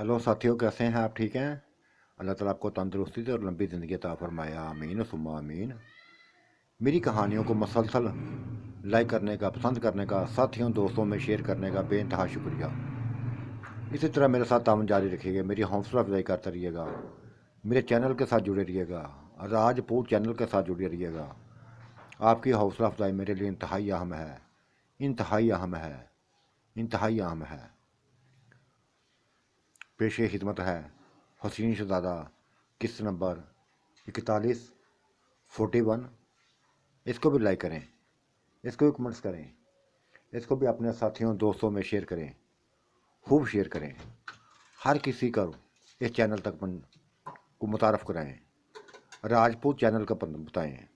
Hello साथियों, कैसे हैं आप? ठीक हैं? अल्लाह ताला आपको तंदुरुस्ती और लंबी ज़िंदगी अता फरमाए, आमीन सुम्मा आमीन। मेरी कहानियों को मसलसल लाइक करने का, पसंद करने का, साथियों दोस्तों में शेयर करने का बेइंतहा शुक्रिया। इसी तरह मेरे साथ तावन जारी रखिएगा, मेरी हौसला अफजाई करते रहिएगा, मेरे चैनल के साथ जुड़े रहिएगा, राजपूत चैनल के साथ जुड़े रहिएगा। आपकी हौसला अफजाई मेरे लिए इंतहाई अहम है, इंतहाई अहम है, इंतहाई अहम है। पेशे खिदमत है हसीन शहजादा, किस्त नंबर 4141। इसको भी लाइक करें, इसको भी कमेंट्स करें, इसको भी अपने साथियों दोस्तों में शेयर करें, खूब शेयर करें। हर किसी को इस चैनल तक को मुतारफ़ कराएं, राजपूत चैनल का बताएं।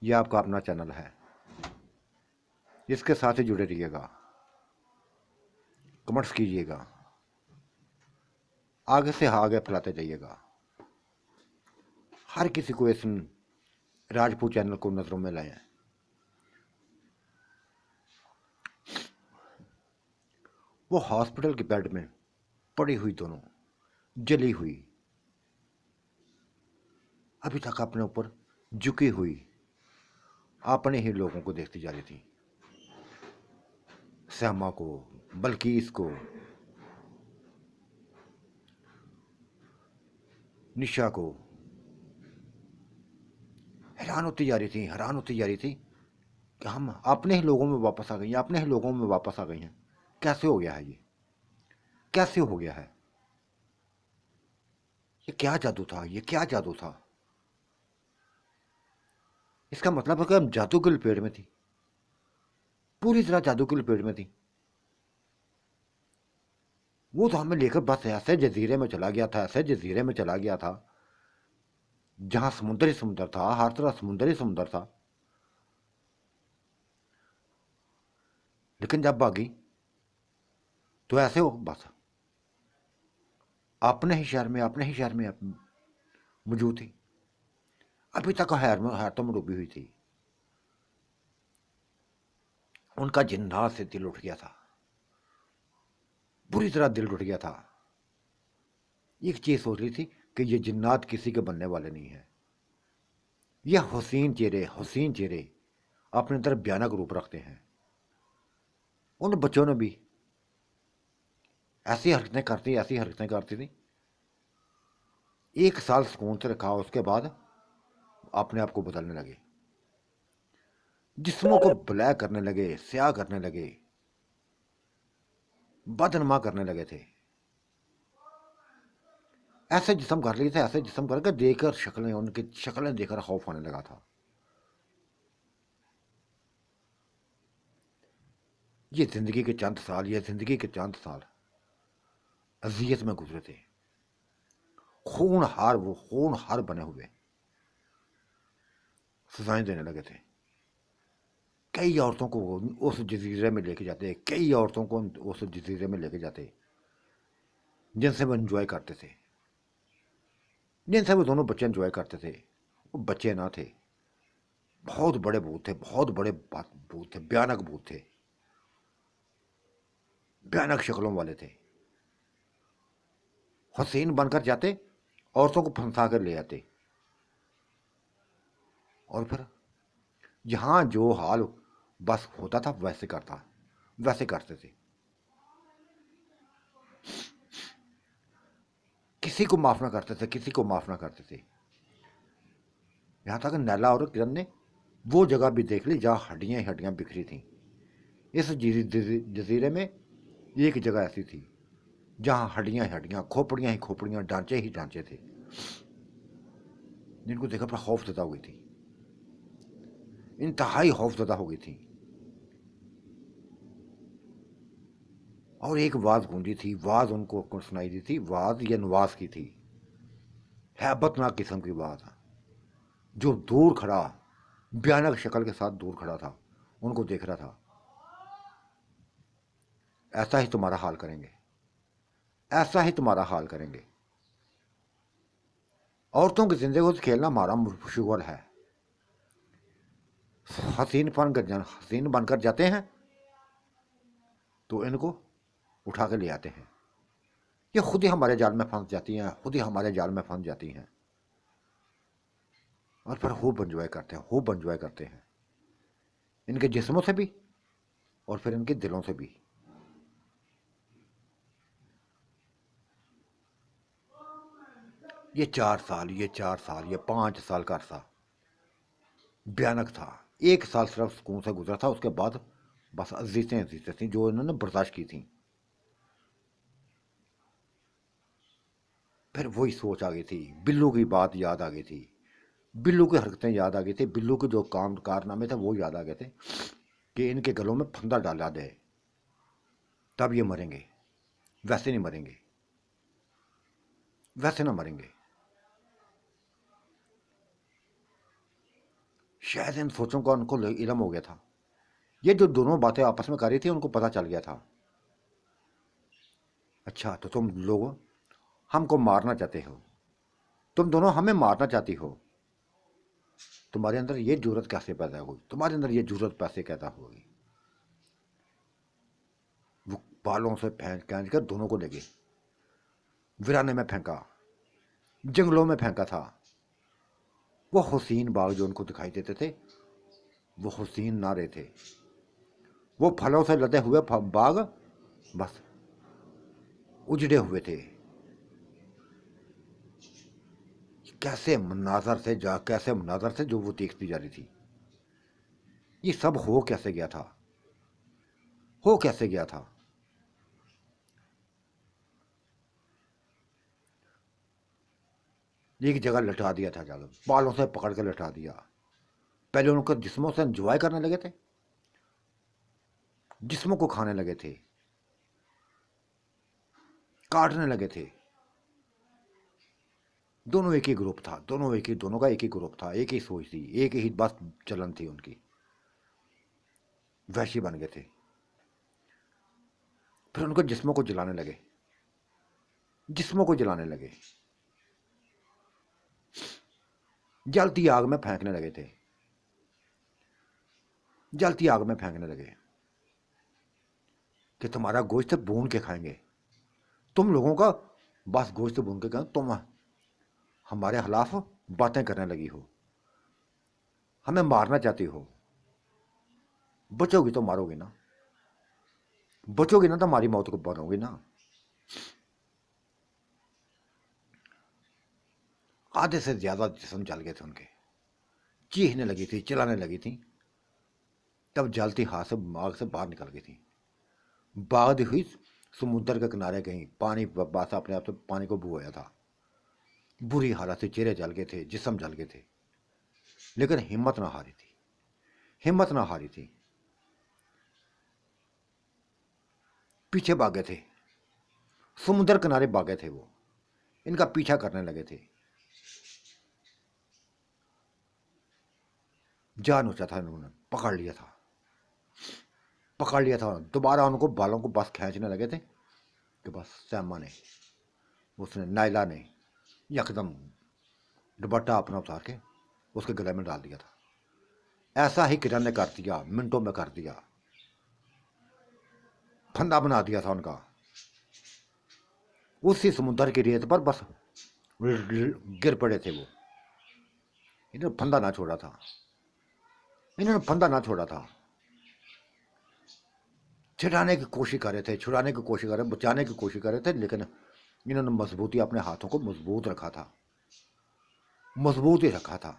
यह आपका अपना चैनल है, इसके साथ ही जुड़े रहिएगा, कमेंट्स कीजिएगा, आगे से आगे फैलाते जाइएगा। हर किसी को इस राजपूत चैनल को नज़रों में लाएं। वो हॉस्पिटल के बेड में पड़ी हुई दोनों, जली हुई, अभी तक अपने ऊपर झुकी हुई अपने ही लोगों को देखती जा रही थी। श्यामा को, बल्कीस को, निशा को। हैरान होती जा रही थी, हैरान होती जा रही थी कि हम अपने ही लोगों में वापस आ गई हैं, अपने ही लोगों में वापस आ गई हैं। कैसे हो गया है ये? कैसे हो गया है? ये क्या जादू था? ये क्या जादू था? इसका मतलब है कि हम जादू की लपेट में थी, पूरी तरह जादू की लपेट में थी। वो तो हमें लेकर बस ऐसे जजीरे में चला गया था, ऐसे जजीरे में चला गया था जहां समुद्र ही समुद्र था, हर तरह समुद्र ही समुद्र था। लेकिन जब भागी तो ऐसे हो बस अपने ही शहर में, अपने ही शहर में मौजूद थी। अभी तक हैर तो डूबी हुई थी। उनका जिन्नात से दिल उठ गया था, बुरी तरह दिल उठ गया था। एक चीज सोच ली थी कि ये जिन्नात किसी के बनने वाले नहीं है। ये हसीन चेहरे अपने तरफ भयानक रूप रखते हैं। उन बच्चों ने भी ऐसी हरकतें करती थी। 1 साल सुकून से रखा, उसके बाद अपने आप को बदलने लगे, जिस्मों को ब्लैक करने लगे, स्याह करने लगे, बदनमा करने लगे थे। ऐसे जिस्म कर लिए थे, ऐसे जिस्म करके देखकर शक्लें, उनकी शक्लें देखकर खौफ आने लगा था। ये जिंदगी के चंद साल, ये जिंदगी के चंद साल अजियत में गुजरे थे। खून हार बने हुए सजाएं देने लगे थे। कई औरतों को उस जजीरे में लेके जाते, कई औरतों को उस जजीरे में लेके जाते जिनसे वो एंजॉय करते थे, जिनसे वो दोनों बच्चे एंजॉय करते थे। वो बच्चे ना थे, बहुत बड़े भूत थे, बहुत बड़े भूत थे, भयानक भूत थे, भयानक शक्लों वाले थे। हसीन बनकर जाते, औरतों को फंसा कर ले आते, और फिर जहां जो हाल बस होता था वैसे करते थे। किसी को माफ ना करते थे, किसी को माफ ना करते थे। यहां तक नैला और किरण ने वो जगह भी देख ली जहां हड्डियां ही हड्डियां बिखरी थी। इस जजीरे में एक जगह ऐसी थी जहां हड्डियां ही हड्डियां, खोपड़ियां ही खोपड़ियां, ढांचे ही ढांचे थे, जिनको देखकर पर खौफजदा हुई थी, इंतहाई खौफजदा हो गई थी। और एक आवाज गूंजी थी, आवाज उनको सुनाई दी थी। आवाज ये नवाज की थी, हैबतनाक किस्म की आवाज, जो दूर खड़ा, भयानक शक्ल के साथ दूर खड़ा था, उनको देख रहा था। ऐसा ही तुम्हारा हाल करेंगे, ऐसा ही तुम्हारा हाल करेंगे। औरतों की जिंदगी से खेलना हमारा शुगर है। हसीन बनकर जाते हैं तो इनको उठा के ले आते हैं, ये खुद ही हमारे जाल में फंस जाती हैं, खुद ही हमारे जाल में फंस जाती हैं और फिर खूब एंजॉय करते हैं, खूब एंजॉय करते हैं, इनके जिस्मों से भी और फिर इनके दिलों से भी। ये 4 साल, ये 4 साल, ये 5 साल का अरसा भयानक था। 1 साल सिर्फ सुकून से गुजरा था, उसके बाद बस अजीज़ें अजीज़ें थी जो इन्होंने बर्दाश्त की थी। फिर वही सोच आ गई थी, बिल्लू की बात याद आ गई थी, बिल्लू की हरकतें याद आ गई थी, बिल्लू के जो काम कारनामे थे वो याद आ गए थे कि इनके गलों में फंदा डाला दे तब ये मरेंगे, वैसे नहीं मरेंगे, वैसे ना मरेंगे। शायद इन सोचों का उनको इल्म हो गया था। ये जो दोनों बातें आपस में कर रही थी उनको पता चल गया था। अच्छा तो तुम लोग हमको मारना चाहते हो, तुम दोनों हमें मारना चाहती हो, तुम्हारे अंदर ये जरूरत कैसे पैदा हुई, तुम्हारे अंदर ये जरूरत पैसे कैसा होगी। वो बालों से फेंक खींच कर दोनों को ले गए, वीराने में फेंका, जंगलों में फेंका था। वो हुसैन बाग जो उनको दिखाई देते थे वो हुसैन ना रहे थे, वो फलों से लदे हुए बाग बस उजड़े हुए थे। कैसे मनाजर से जो वो देखती जा रही थी। ये सब हो कैसे गया था, हो कैसे गया था। एक जगह लटा दिया था, जाकर बालों से पकड़ कर लटा दिया। पहले उनको जिस्मों से एंजॉय करने लगे थे, जिस्मों को खाने लगे थे, काटने लगे थे। दोनों एक ही ग्रुप था, दोनों का एक ही ग्रुप था, एक ही सोच थी, एक ही बस चलन थी उनकी। वैशी बन गए थे। फिर उनको जिस्मों को जलाने लगे, जिस्मों को जलाने लगे, जलती आग में फेंकने लगे थे, जलती आग में फेंकने लगे कि तुम्हारा गोश्त भून के खाएंगे, तुम लोगों का बस गोश्त भून के खाएंगे। तुम हमारे खिलाफ बातें करने लगी हो, हमें मारना चाहती हो, बचोगी तो मारोगी ना, बचोगी ना तो हमारी मौत को बनोगी ना। आधे से ज्यादा जिस्म जल गए थे उनके, चीखने लगी थी, चिल्लाने लगी थी। तब जलती हाथ से आग से बाहर निकल गई थी, भागती हुई समुद्र के किनारे कहीं पानी बस अपने आप से पानी को बुआया था। बुरी हालत से चेहरे जल गए थे, जिस्म जल गए थे, लेकिन हिम्मत ना हारी थी, हिम्मत ना हारी थी। पीछे भागे थे, समुद्र किनारे भागे थे, वो इनका पीछा करने लगे थे। जान ऊंचा था, इन्होंने पकड़ लिया था, पकड़ लिया था। दोबारा उनको बालों को बस खींचने लगे थे कि बस सैमा ने, उसने नायला ने यकदम दुपट्टा अपना उतार के उसके गले में डाल दिया था। ऐसा ही किरण ने कर दिया, मिनटों में कर दिया, फंदा बना दिया था उनका। उसी समुद्र की रेत पर बस गिर पड़े थे वो। इन्होंने फंदा ना छोड़ा था, इन्होंने फंदा ना छोड़ा था। छुड़ाने की कोशिश कर रहे थे, छुड़ाने की कोशिश कर रहे, बचाने की कोशिश कर रहे थे, लेकिन इन्होंने मजबूती, अपने हाथों को मजबूत रखा था, मजबूत ही रखा था।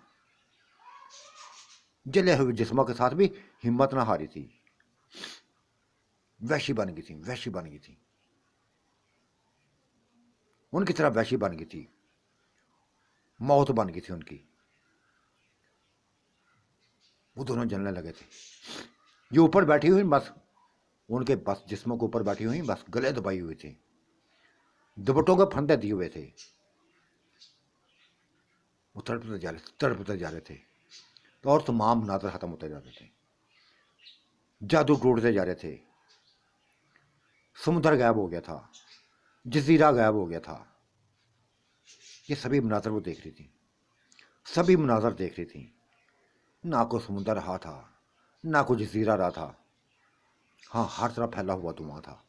जले हुए जिस्मों के साथ भी हिम्मत ना हारी थी। वैशी बन गई थी, वैशी बन गई थी, उनकी तरह वैशी बन गई थी, मौत बन गई थी उनकी। वो दोनों जलने लगे थे। ये ऊपर बैठी हुई बस उनके बस जिस्मों के ऊपर बैठी हुई बस गले दबाई हुई थी, दुपट्टों के फंदे दिए हुए थे। वो तड़पते जा रहे थे, तड़पते जा रहे थे, तो और तमाम मनाजर खत्म होते जा रहे थे, जादू टूटते जा रहे थे। समुद्र गायब हो गया था, जजीरा गायब हो गया था। ये सभी मनाजर वो देख रही थी, सभी मनाजर देख रही थी। ना को समुद्र रहा था, ना को जजीरा रहा था। हाँ, हर तरफ फैला हुआ धुआं था,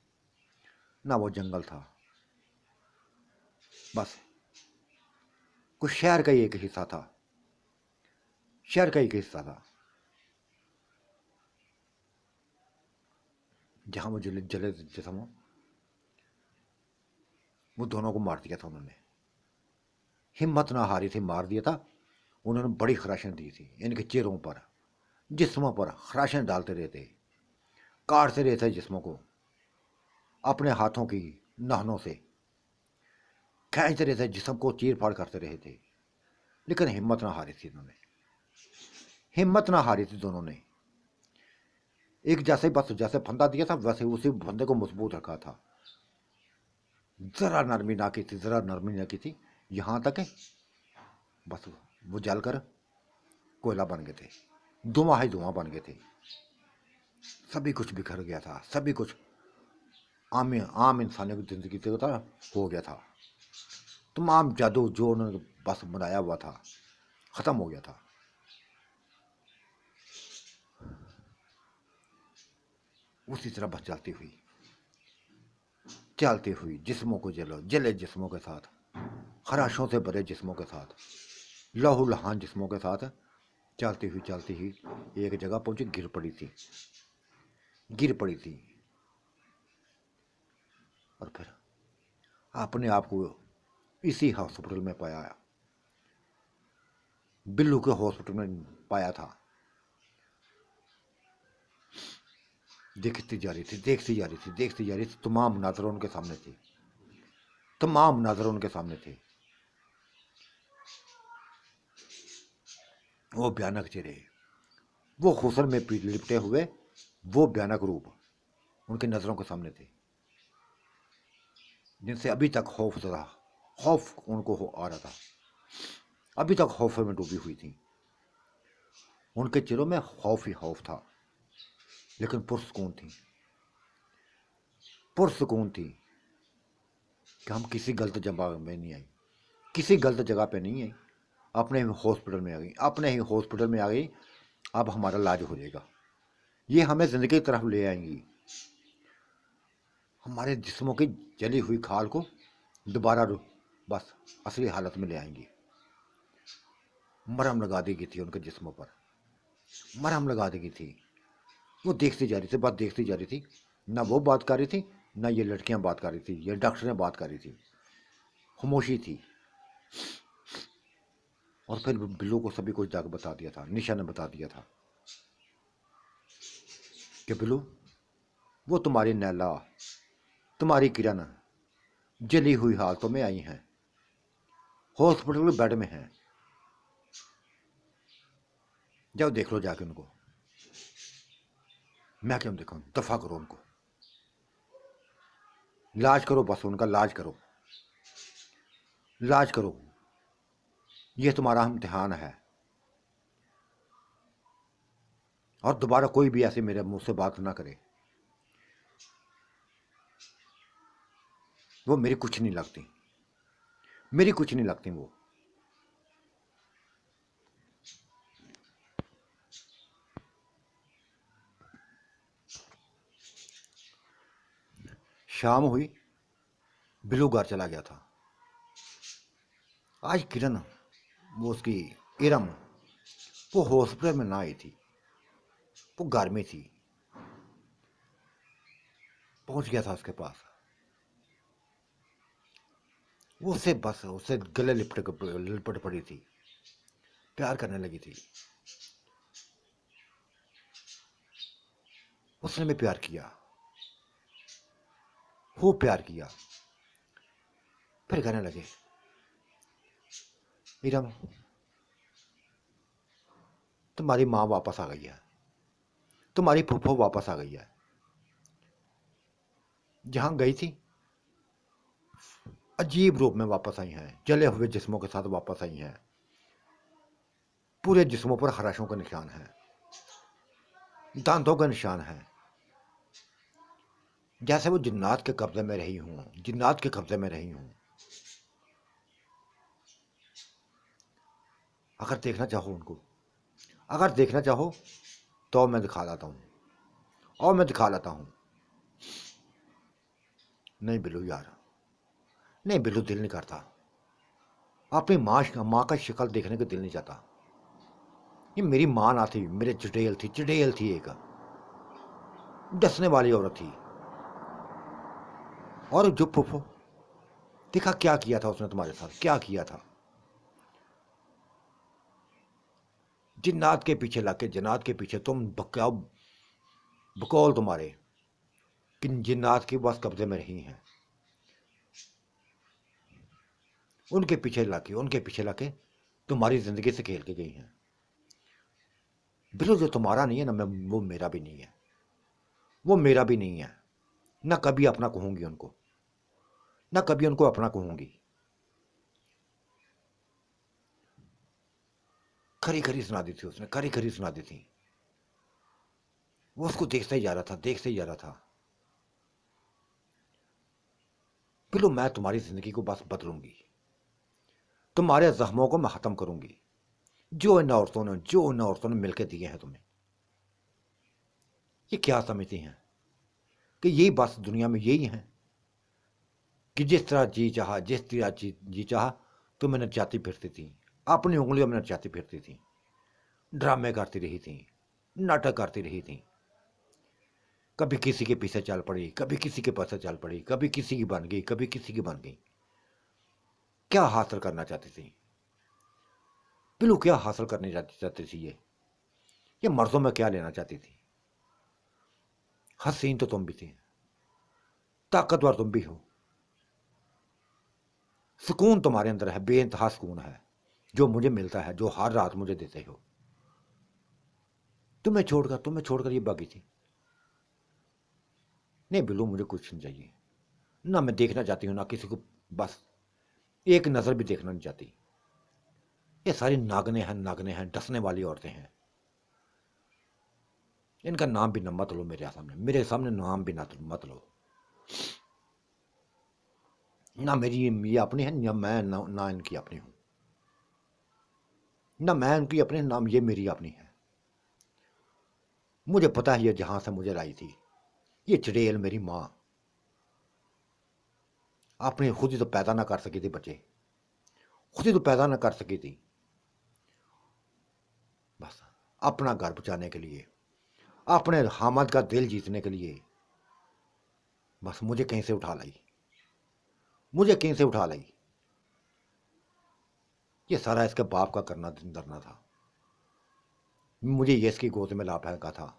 ना वो जंगल था, बस कुछ शहर का ही एक हिस्सा था, शहर का एक हिस्सा था जहां वो जले जले जिस्म, वो दोनों को मार दिया था उन्होंने। हिम्मत ना हारी थी, मार दिया था उन्होंने। बड़ी खराशें दी थी इनके चेहरों पर, जिस्मों पर खराशें डालते रहे थे, काटते रहे थे जिस्मों को अपने हाथों की नाखूनों से, खींचते रहे थे जिस्म को, चीर फाड़ करते रहे थे। लेकिन हिम्मत ना हारी थी इन्होंने, हिम्मत ना हारी थी दोनों ने। एक जैसे बस जैसे फंदा दिया था वैसे उसी फंदे को मजबूत रखा था, जरा नरमी ना की थी, जरा नरमी ना की थी। यहां तक है बस वो जलकर कोयला बन गए थे, धुआं ही धुआं बन गए थे। सभी कुछ बिखर गया था, सभी कुछ आम आम इंसानों की जिंदगी से था हो गया था। तमाम जादू जो उन्होंने बस बनाया हुआ था खत्म हो गया था। उसी तरह बस चलती हुई जिस्मों को जले जिस्मों के साथ, खराशों से भरे जिस्मों के साथ, लहू लहान जिस्मों के साथ चलती हुई एक जगह पहुंची, गिर पड़ी थी। और फिर अपने आप को इसी हॉस्पिटल में पाया, बिल्लू के हॉस्पिटल में पाया था। देखती जा रही थी, तमाम नजर उनके सामने थी, तमाम नजर उनके सामने थे। वो भयानक चेहरे, वो हुस्न में लिपटे हुए वो भयानक रूप उनकी नजरों के सामने थे, जिनसे अभी तक खौफ था, खौफ उनको आ रहा था, अभी तक खौफ में डूबी हुई थी। उनके चेहरों में खौफ ही खौफ था, लेकिन पुरसकून थी कि हम किसी गलत जगह में नहीं आई, किसी गलत जगह पे नहीं आई, अपने ही हॉस्पिटल में आ गई, अपने ही हॉस्पिटल में आ गई। अब हमारा इलाज हो जाएगा, ये हमें जिंदगी की तरफ ले आएंगी, हमारे जिस्मों की जली हुई खाल को दोबारा बस असली हालत में ले आएंगी। मरहम लगा दी गई थी उनके जिस्मों पर, मरहम लगा दी गई थी। वो देखती जा रही थी, बात देखती जा रही थी, ना वो बात कर रही थी, ना ये लड़कियां बात कर रही थी, ये डॉक्टरें बात कर रही थी, खामोशी थी। और फिर बिल्लू को सभी कुछ जाकर बता दिया था, निशा ने बता दिया था कि बिल्लू वो तुम्हारी नैला, तुम्हारी किरण जली हुई हालतों में आई हैं, हॉस्पिटल में बेड में हैं, जाओ देख लो जाके उनको। मैं क्यों देखूं, दफा करो उनको, इलाज करो, बस उनका इलाज करो, इलाज करो, ये तुम्हारा इम्तिहान है। और दोबारा कोई भी ऐसे मेरे मुंह से बात ना करे, वो मेरी कुछ नहीं लगती, मेरी कुछ नहीं लगती वो। शाम हुई, बिल्लू घर चला गया था। आज किरण, वो उसकी इरम, वो हॉस्पिटल में ना आई थी, वो घर में थी। पहुंच गया था उसके पास, वो उससे बस उससे गले लिपट पड़ी थी, प्यार करने लगी थी। उसने भी प्यार किया, खूब प्यार किया। फिर कहने लगे, इरम तुम्हारी माँ वापस आ गई है, तुम्हारी फूफो वापस आ गई है, जहां गई थी अजीब रूप में वापस आई हैं, जले हुए जिस्मों के साथ वापस आई हैं। पूरे जिस्मों पर खराशों का निशान है, दांतों का निशान है, जैसे वो जिन्नात के कब्जे में रही हूं, जिन्नात के कब्जे में रही हूं। अगर देखना चाहो उनको, अगर देखना चाहो तो मैं दिखा लाता हूं, और मैं दिखा लाता हूं। नहीं बिल्लू यार, नहीं बिल्लू, दिल नहीं करता, अपनी माँ का शक्ल देखने को दिल नहीं चाहता। ये मेरी माँ ना थी, मेरे चुड़ैल थी एक डसने वाली औरत थी। और जो फुफो, देखा क्या किया था उसने तुम्हारे साथ, क्या किया था। जिन्नात के पीछे लाके, जन्नात के पीछे तुम बकौल तुम्हारे कि जिन्नात की बस कब्जे में रही हैं। उनके पीछे लाके तुम्हारी जिंदगी से खेल के गई हैं। बिल्कुल, जो तुम्हारा नहीं है ना, मैं वो मेरा भी नहीं है, वो मेरा भी नहीं है। ना कभी अपना कहूंगी उनको, ना कभी उनको अपना कहूंगी। खरी खरी सुना दी थी उसने, खरी खरी सुना दी थी। वो उसको देखता ही जा रहा था, देखते ही जा रहा था। बिल्कुल, मैं तुम्हारी जिंदगी को बस बदलूंगी, तुम्हारे जख्मों को मैं खत्म करूंगी, जो इन औरतों ने मिलकर दिए हैं तुम्हें। ये क्या समझती हैं कि यही बस दुनिया में यही है कि जिस तरह जी चाहा, जिस तरह जी चाहा, तो मैं नचाती फिरती थी, अपनी उंगलियों में नचाती फिरती थी, ड्रामे करती रही थी, नाटक करती रही थी। कभी किसी के पीछे चल पड़ी, कभी किसी के पास चल पड़ी, कभी किसी की बन गई, कभी किसी की बन गई। क्या हासिल करना चाहती थी बिल्लू, क्या हासिल करने चाहती थी ये मर्दों में क्या लेना चाहती थी। हसीन तो तुम भी थी, ताकतवर तुम भी हो, सुकून तुम्हारे अंदर है, बेइंतहा सुकून है जो मुझे मिलता है, जो हर रात मुझे देते हो। तुम्हें छोड़कर ये भागी थी। नहीं बिल्लू, मुझे कुछ नहीं चाहिए, ना मैं देखना चाहती हूँ, ना किसी को, बस एक नजर भी देखना नहीं चाहती। ये सारी नागने हैं, डसने वाली औरतें हैं। इनका नाम भी न मत लो मेरे सामने नाम भी ना मत लो। ना मेरी ये अपनी है, ना मैं ना इनकी अपनी हूं, ना मैं इनकी अपनी, ना ये मेरी अपनी है। मुझे पता है ये जहां से मुझे लाई थी, ये चुड़ैल मेरी माँ आपने खुद ही तो पैदा ना कर सकी थी बच्चे, खुद ही तो पैदा ना कर सकी थी। बस अपना घर बचाने के लिए, अपने हामद का दिल जीतने के लिए, बस मुझे कहीं से उठा लाई, मुझे कहीं से उठा लाई। ये सारा इसके बाप का करना धरना था। मुझे ये इसकी गोद में ला फेंका था,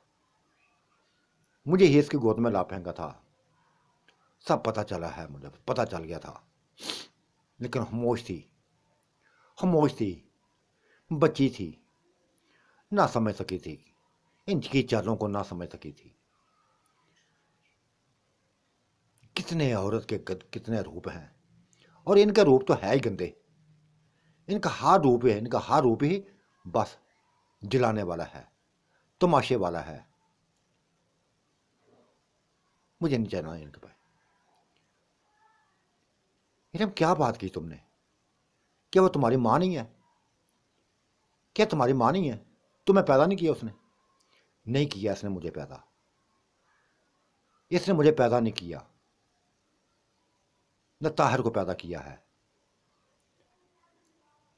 मुझे ये इसकी गोद में ला फेंका था। सब पता चला है, मुझे पता चल गया था, लेकिन खामोश थी, बच्ची थी, ना समझ सकी थी, इनकी चालों को ना समझ सकी थी। कितने औरत के कितने रूप हैं, और इनका रूप तो है ही गंदे। इनका हर रूप ही बस जलाने वाला है, तमाशे वाला है। मुझे नहीं जानना इनके पास। इन्हें क्या बात की तुमने, क्या वो तुम्हारी माँ नहीं है, क्या तुम्हारी माँ नहीं है, तुम्हें पैदा नहीं किया उसने, नहीं किया इसने मुझे पैदा, इसने मुझे पैदा नहीं किया, न ताहिर को पैदा किया है।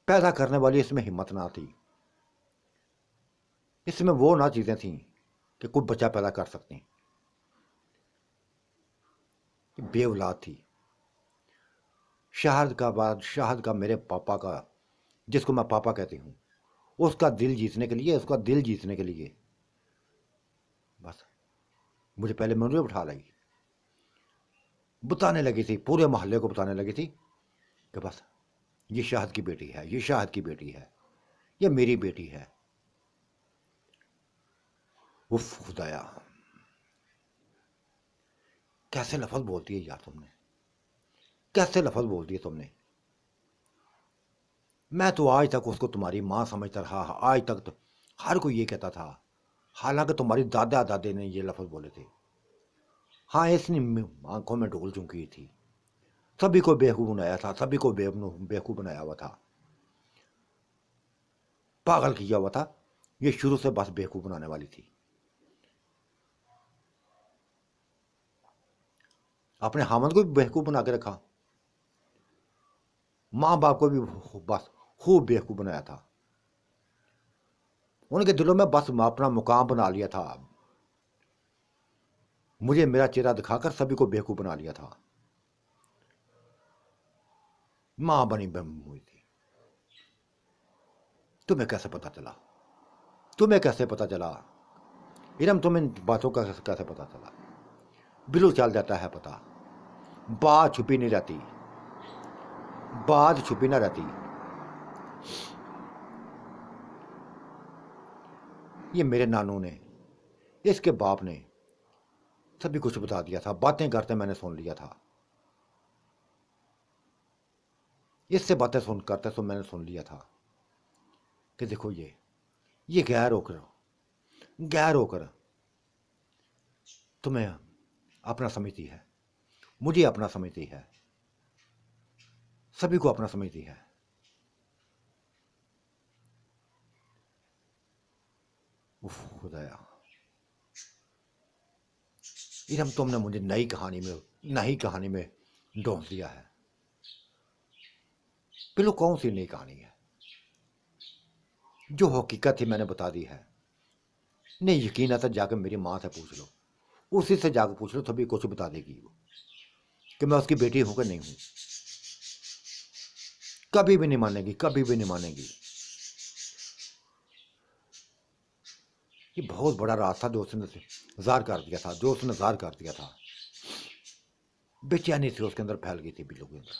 पैदा करने वाली इसमें हिम्मत ना थी, इसमें वो ना चीजें थी कि कोई बच्चा पैदा कर सकते। बेऔलाद थी। शाहद का मेरे पापा का, जिसको मैं पापा कहती हूँ, उसका दिल जीतने के लिए, बस मुझे पहले मुझे उठा लाई, बताने लगी थी, पूरे मोहल्ले को बताने लगी थी कि बस ये शाहद की बेटी है, ये शाहद की बेटी है, ये मेरी बेटी है। उफ खुदाया, कैसे लफज बोलती है यार तुमने, कैसे लफज बोलती है तुमने। मैं तो आज तक उसको तुम्हारी माँ समझता रहा, आज तक तो हर कोई ये कहता था, हालांकि तुम्हारी दादा दादी ने ये लफज बोले थे। हाँ, इसने आंखों में डोल चुकी थी, सभी को बेवकूफ बनाया था, सभी को बेवकूफ बनाया हुआ था, पागल किया हुआ था। ये शुरू से बस बेवकूफ बनाने वाली थी। अपने हामद को भी बेवकूफ बना के रखा। माँ बाप को भी बस खूब बेवकूफ़ बनाया था। उनके दिलों में बस अपना मुकाम बना लिया था। मुझे मेरा चेहरा दिखाकर सभी को बेवकूफ़ बना लिया था। माँ बनी हुई थी। तुम्हें कैसे पता चला? तुम्हें कैसे पता चला? इरम, तुम्हें इन बातों का कैसे पता चला? बिल्कुल चल जाता है पता। बात छुपी नहीं रहती, बात छुपी ना रहती। ये मेरे नानू ने, इसके बाप ने सभी कुछ बता दिया था। बातें करते मैंने सुन लिया था। इससे बातें सुन करते तो मैंने सुन लिया था कि देखो ये गैर होकर तुम्हें अपना समझती है, मुझे अपना समझती है, सभी को अपना समझती है। उफ खुदाया, इरम, तुमने मुझे नई कहानी में डोंस दिया है। बिल्कुल कौन सी नई कहानी है? जो हकीकत थी मैंने बता दी है। नहीं यकीन आता जाकर मेरी माँ से पूछ लो, उसी से जाकर पूछ लो, तभी कुछ बता देगी वो कि मैं उसकी बेटी हूं कि नहीं हूं। कभी भी नहीं मानेगी, कभी भी नहीं मानेगी। ये बहुत बड़ा राज था जो उसने जार कर दिया था, जो उसने जार कर दिया था। बेचैनी से उसके अंदर फैल गई थी, बिल्लू के अंदर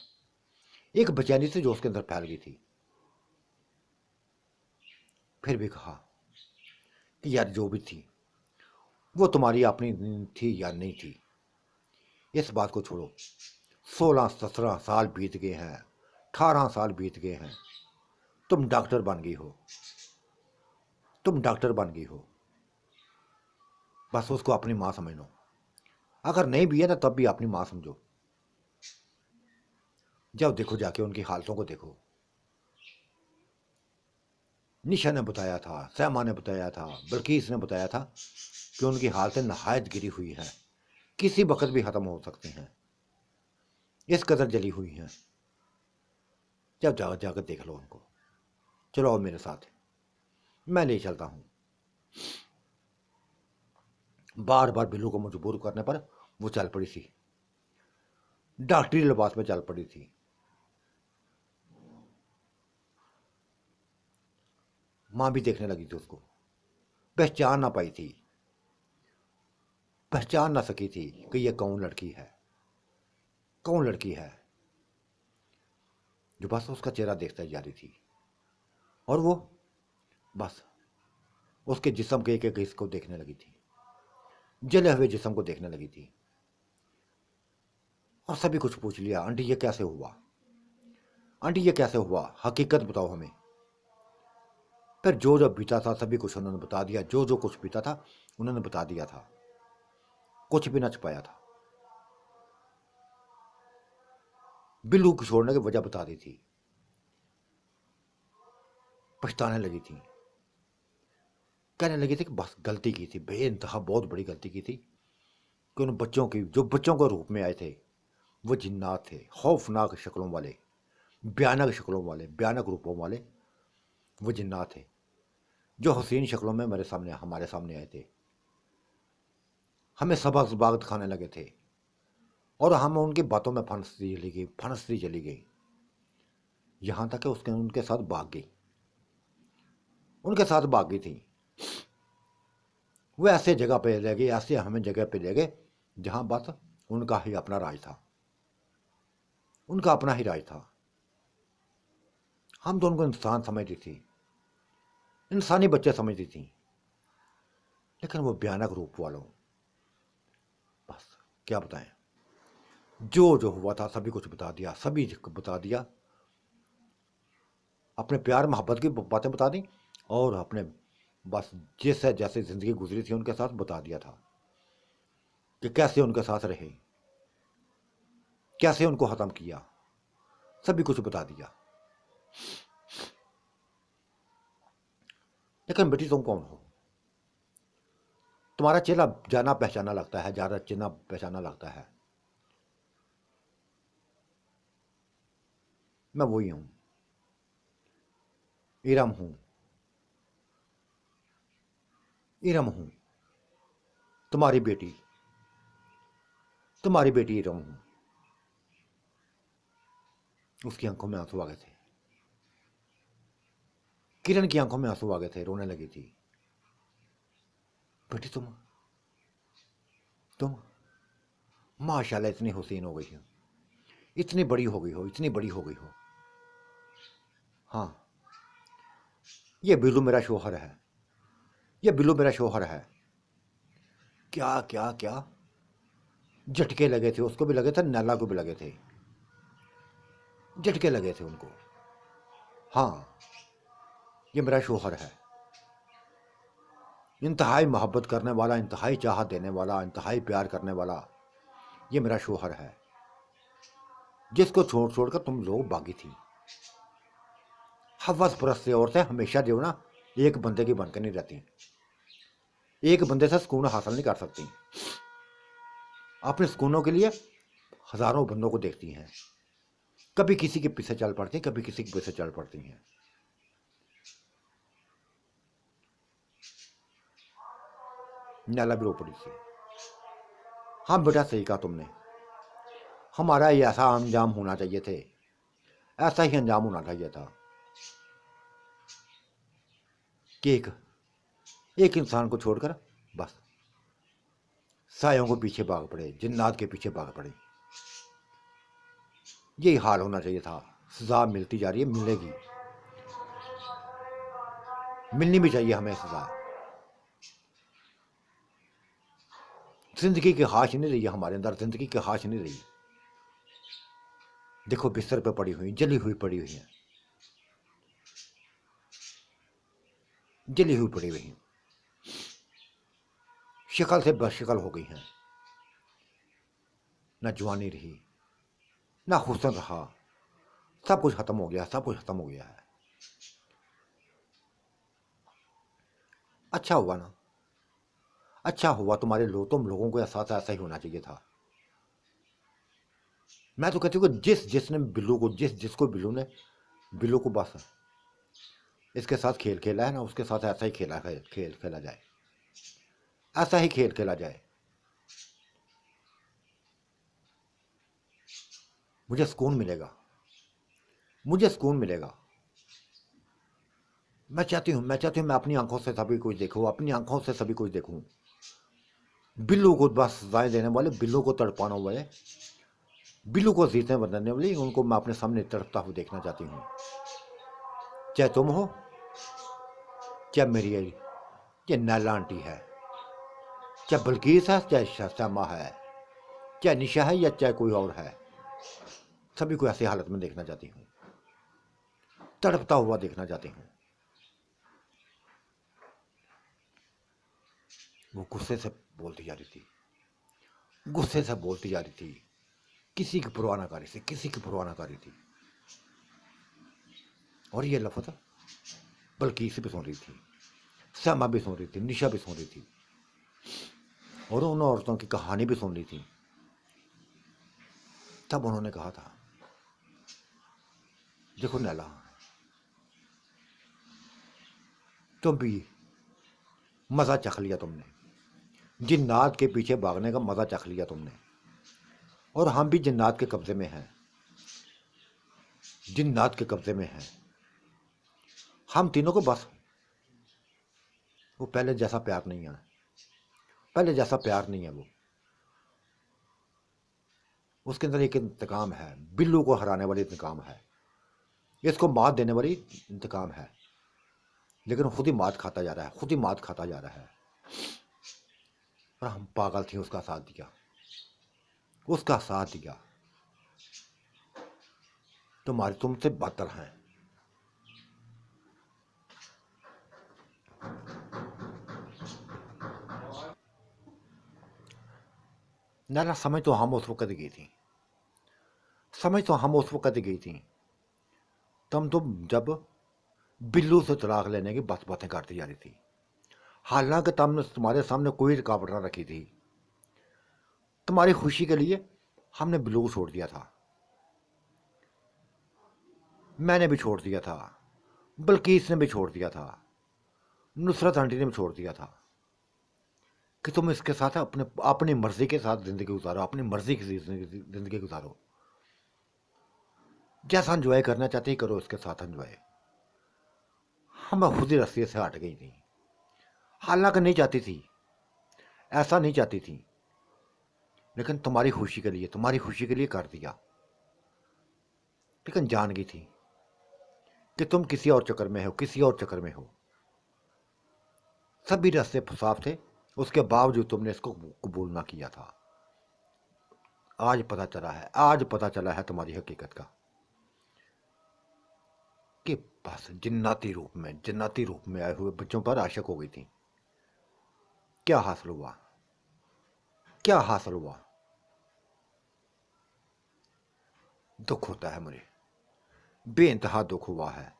एक बेचैनी से जो उसके अंदर फैल गई थी। फिर भी कहा कि यार जो भी थी वो तुम्हारी अपनी थी या नहीं थी, इस बात को छोड़ो। 16-17 साल बीत गए हैं, 18 साल बीत गए हैं। तुम डॉक्टर बन गई हो, तुम डॉक्टर बन गई हो। बस उसको अपनी माँ समझ लो। अगर नहीं भी है ना तब भी अपनी माँ समझो। जब देखो जाके उनकी हालतों को देखो। निशा ने बताया था, सैमा ने बताया था, बल्कीस ने बताया था कि उनकी हालतें नहायत गिरी हुई हैं, किसी वक्त भी खत्म हो सकती हैं, इस कदर जली हुई हैं। जब जाकर देख लो उनको। चलो आओ मेरे साथ, मैं ले चलता हूँ। बार बार बिल्लू को मजबूर करने पर वो चल पड़ी थी, डॉक्टरी लिबास में चल पड़ी थी। माँ भी देखने लगी थी उसको, पहचान ना पाई थी, पहचान ना सकी थी कि यह कौन लड़की है, कौन लड़की है जो बस उसका चेहरा देखता जा रही थी। और वो बस उसके जिस्म के एक एक हिस्से को देखने लगी थी, जले हुए जिस्म को देखने लगी थी। और सभी कुछ पूछ लिया, आंटी ये कैसे हुआ, आंटी ये कैसे हुआ, हकीकत बताओ हमें। फिर जो जो बीता था सभी कुछ उन्होंने बता दिया, जो जो कुछ बीता था उन्होंने बता दिया था, कुछ भी ना छुपाया था। बिल्लू को छोड़ने की वजह बता दी थी। पछताने लगी थी, कहने लगी थी कि बस गलती की थी, बेइंतहा बहुत बड़ी गलती की थी कि उन बच्चों की जो बच्चों के रूप में आए थे वो जिन्नात थे, खौफनाक शक्लों वाले, भयानक शक्लों वाले, भयानक रूपों वाले वो जिन्नात थे जो हसीन शक्लों में हमारे सामने आए थे। हमें सबक बाग दिखाने लगे थे और हम उनकी बातों में फंसती चली गई, यहां तक कि उसके उनके साथ भाग गई, उनके साथ भाग गई थी। वो ऐसे जगह पे ले गए, ऐसे हमें जगह पे ले गए जहां बस उनका ही अपना राज था, उनका अपना ही राज था। हम तो उनको इंसान समझती थी, इंसानी बच्चे समझती थी, लेकिन वो भयानक रूप वालों, बस क्या बताएं। जो जो हुआ था सभी कुछ बता दिया, सभी बता दिया। अपने प्यार मोहब्बत की बातें बता दी और अपने बस जैसे जैसे जिंदगी गुजरी थी उनके साथ बता दिया था कि कैसे उनके साथ रहे, कैसे उनको खत्म किया, सभी कुछ बता दिया। लेकिन बेटी तुम कौन हो? तुम्हारा चेहरा जाना पहचाना लगता है, ज्यादा चिन्ह पहचाना लगता है। मैं वही हूं, इरम हूं, इरम हूं, तुम्हारी बेटी, तुम्हारी बेटी इरम हूं। उसकी आंखों में आंसू आ गए थे, किरण की आंखों में आंसू आ गए थे, रोने लगी थी। बेटी तुम माशाल्लाह इतनी हुसीन हो गई हो, इतनी बड़ी हो गई हो, इतनी बड़ी हो गई हो। हाँ, ये बिल्लू मेरा शोहर है, ये बिल्लू मेरा शोहर है। क्या क्या क्या झटके लगे थे, उसको भी लगे थे, नैला को भी लगे थे, झटके लगे थे उनको। हाँ, ये मेरा शोहर है, इंतहाई मोहब्बत करने वाला, इंतहाई चाहत देने वाला, इंतहाई प्यार करने वाला, ये मेरा शोहर है, जिसको छोड़ छोड़कर तुम लोग बागी थी। हवस परस्त औरतें हमेशा जो ना एक बंदे की बनकर नहीं रहती, एक बंदे से सुकून हासिल नहीं कर सकती, अपने सुकूनों के लिए हजारों बंदों को देखती हैं, कभी किसी के पीछे चल पड़ती, कभी किसी के पीछे चल पड़ती हैं। नैला भी रो पड़ी थी। हाँ बेटा, सही कहा तुमने, हमारा ये ऐसा अंजाम होना चाहिए थे, ऐसा ही अंजाम होना चाहिए था कि एक इंसान को छोड़कर बस सायों को पीछे भाग पड़े, जिन्नात के पीछे भाग पड़े। यही हाल होना चाहिए था। सजा मिलती जा रही है, मिलेगी, मिलनी भी चाहिए हमें सजा। जिंदगी की हाश नहीं रही है हमारे अंदर, जिंदगी की हाश नहीं रही। देखो बिस्तर पे पड़ी हुई, जली हुई पड़ी हुई है, जली हुई पड़ी हुई है, शक्ल से बशक्ल हो गई हैं, ना जवानी रही, ना हुस्न रहा, सब कुछ खत्म हो गया, सब कुछ खत्म हो गया है। अच्छा हुआ ना, अच्छा हुआ तुम्हारे तुम लोगों को एहसास ऐसा ही होना चाहिए था। मैं तो कहती हूँ कि जिसने बिल्लू को, जिसको बिल्लू ने, बिल्लू को बस इसके साथ खेल खेला है ना, उसके साथ ऐसा ही खेल खेला जाए, ऐसा ही खेल खेला जाए। मुझे सुकून मिलेगा, मुझे सुकून मिलेगा। मैं चाहती हूँ मैं अपनी आंखों से सभी कुछ देखूँ, अपनी आंखों से सभी कुछ देखूँ। बिल्लू को बस सजाएं देने वाले, बिल्लू को तड़पाने वाले, बिल्लू को जीते बनाने वाली, उनको मैं अपने सामने तड़पता हुआ देखना चाहती हूँ। चाहे तुम हो, चाहे मेरी ये नैला आंटी है, चाहे बल्कीस है, चाहे शमा है, चाहे निशा है, या चाहे कोई और है, सभी को ऐसी हालत में देखना चाहती हूँ, तड़पता हुआ देखना चाहती हूँ। वो गुस्से से बोलती जा रही थी, गुस्से से बोलती जा रही थी, किसी की परवाह ना कर रही थी, किसी की परवाह ना कर रही थी। और ये लफ्ज़ बल्कीस भी सुन रही थी, शमा भी सुन रही थी, निशा भी सुन रही थी, और उन औरतों की कहानी भी सुन रही थी। तब उन्होंने कहा था, देखो नैला, तुम भी मज़ा चख लिया तुमने, जिन्नात के पीछे भागने का मज़ा चख लिया तुमने, और हम भी जिन्नात के कब्जे में हैं, जिन्नात के कब्जे में हैं। हम तीनों को बस वो पहले जैसा प्यार नहीं है, पहले जैसा प्यार नहीं है वो, उसके अंदर एक इंतकाम है, बिल्लू को हराने वाली इंतकाम है, इसको मात देने वाली इंतकाम है, लेकिन खुद ही मात खाता जा रहा है, खुद ही मात खाता जा रहा है। और हम पागल थे, उसका साथ दिया, उसका साथ दिया। तुम्हारे तुमसे बदतर हैं। नाला समझ तो हम उस वक्त गई थी, समझ तो हम उस वक्त गई थी, तुम तो जब बिल्लू से तलाक लेने की बातें करती जा रही थी, हालांकि तुमने तुम्हारे सामने कोई रुकावट ना रखी थी। तुम्हारी खुशी के लिए हमने बिल्लू को छोड़ दिया था, मैंने भी छोड़ दिया था, बल्किस ने भी छोड़ दिया था, नुसरत आंटी ने भी छोड़ दिया था कि तुम इसके साथ अपने अपनी मर्जी के साथ जिंदगी गुजारो, अपनी मर्जी की जिंदगी गुजारो, जैसा एंजॉय करना चाहती करो, इसके साथ एंजॉय। हम खुद ही रस्ते से हट गई थी, हालांकि नहीं चाहती थी, ऐसा नहीं चाहती थी, लेकिन तुम्हारी खुशी के लिए, तुम्हारी खुशी के लिए कर दिया। लेकिन जान गई थी कि तुम किसी और चक्कर में हो, किसी और चक्कर में हो। सभी रास्ते साफ थे, उसके बावजूद तुमने इसको कबूल ना किया था। आज पता चला है, आज पता चला है तुम्हारी हकीकत का, कि बस जिन्नाती रूप में आए हुए बच्चों पर आशिक हो गई थी। क्या हासिल हुआ, क्या हासिल हुआ? दुख होता है मुझे, बेइंतहा दुख हुआ है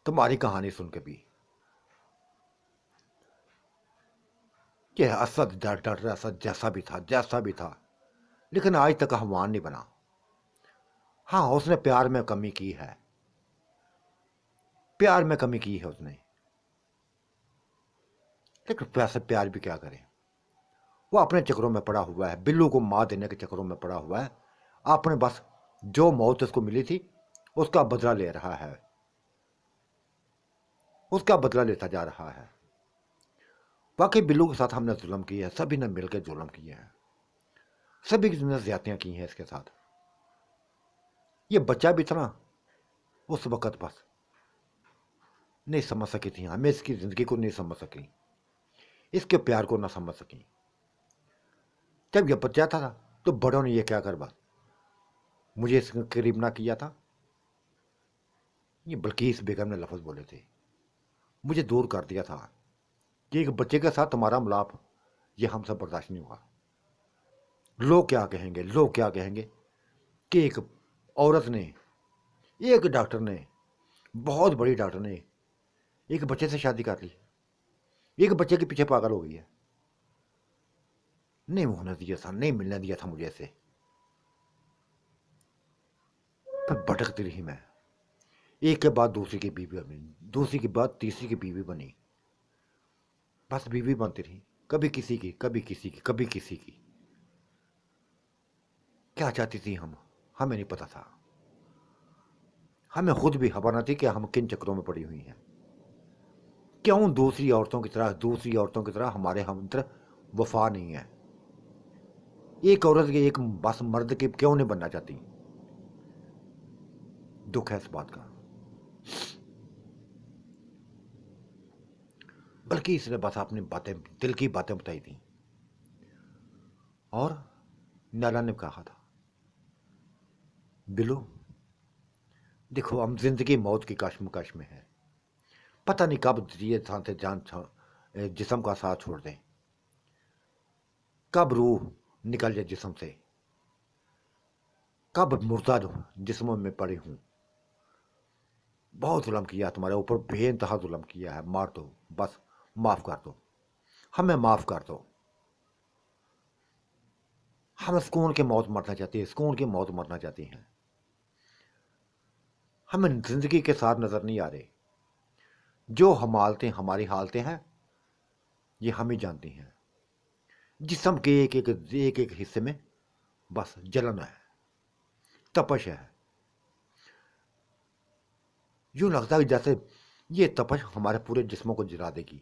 तुम्हारी कहानी सुन के भी। यह असद डॉक्टर असद जैसा भी था, जैसा भी था, लेकिन आज तक अहवान नहीं बना। हाँ, उसने प्यार में कमी की है, प्यार में कमी की है उसने, लेकिन वैसे प्यार भी क्या करे। वो अपने चक्रों में पड़ा हुआ है, बिल्लू को मार देने के चक्रों में पड़ा हुआ है। आपने बस जो मौत उसको मिली थी उसका बदला ले रहा है, उसका बदला लेता जा रहा है। वाकई बिल्लू के साथ हमने जुल्म किया है, सभी ने मिलकर जुल्म किया है, सभी ने ज्यादतियां की हैं इसके साथ। ये बच्चा भी था ना, उस वक्त बस नहीं समझ सकी थी, हमें इसकी जिंदगी को नहीं समझ सकी, इसके प्यार को ना समझ सकी। जब यह बच्चा था तो बड़ों ने यह क्या कर बात मुझे इसके करीब ना किया था। ये बल्किस बेगम ने लफ्ज बोले थे, मुझे दूर कर दिया था कि एक बच्चे के साथ तुम्हारा मिलाप, ये हमसे बर्दाश्त नहीं हुआ। लोग क्या कहेंगे, लोग क्या कहेंगे कि एक औरत ने, एक डॉक्टर ने, बहुत बड़ी डॉक्टर ने एक बच्चे से शादी कर ली, एक बच्चे के पीछे पागल हो गई है। नहीं होने दिया था, नहीं मिलने दिया था मुझे ऐसे। फिर भटकती रही मैं, एक के बाद दूसरी की बीवी बनी, दूसरी के बाद तीसरी की बीवी बनी, बस बीवी बनती रही, कभी किसी की, कभी किसी की, कभी किसी की। क्या चाहती थी हम, हमें नहीं पता था। हमें खुद भी खबर न थी कि हम किन चक्रों में पड़ी हुई हैं। क्यों दूसरी औरतों की तरह, दूसरी औरतों की तरह हमारे हम अंदर वफा नहीं है। एक औरत के एक बस मर्द की क्यों नहीं बनना चाहती। दुख है इस बात का। बल्कि इसने बस अपनी बातें, दिल की बातें बताई थी। और नाला ने कहा था, बिलू देखो, हम जिंदगी मौत की कश्मकश में है, पता नहीं कब ये सांसें जान जिस्म का साथ छोड़ दें, कब रूह निकल जाए जिस्म से, कब मुर्दा जिस्मों में पड़ी हूं। बहुत जुल्म किया तुम्हारे ऊपर, बेइंतहा जुल्म किया है, मार दो, बस माफ कर दो, हमें माफ कर दो। हम सुकून की मौत मरना चाहती है, सुकून की मौत मरना चाहती हैं। हमें जिंदगी के साथ नजर नहीं आ रहे। जो हम हालतें, हमारी हालतें हैं, ये हम ही जानती हैं। जिस्म के एक हिस्से में बस जलन है, तपश है। यूं लगता है जैसे ये तपश हमारे पूरे जिस्मों को जला देगी।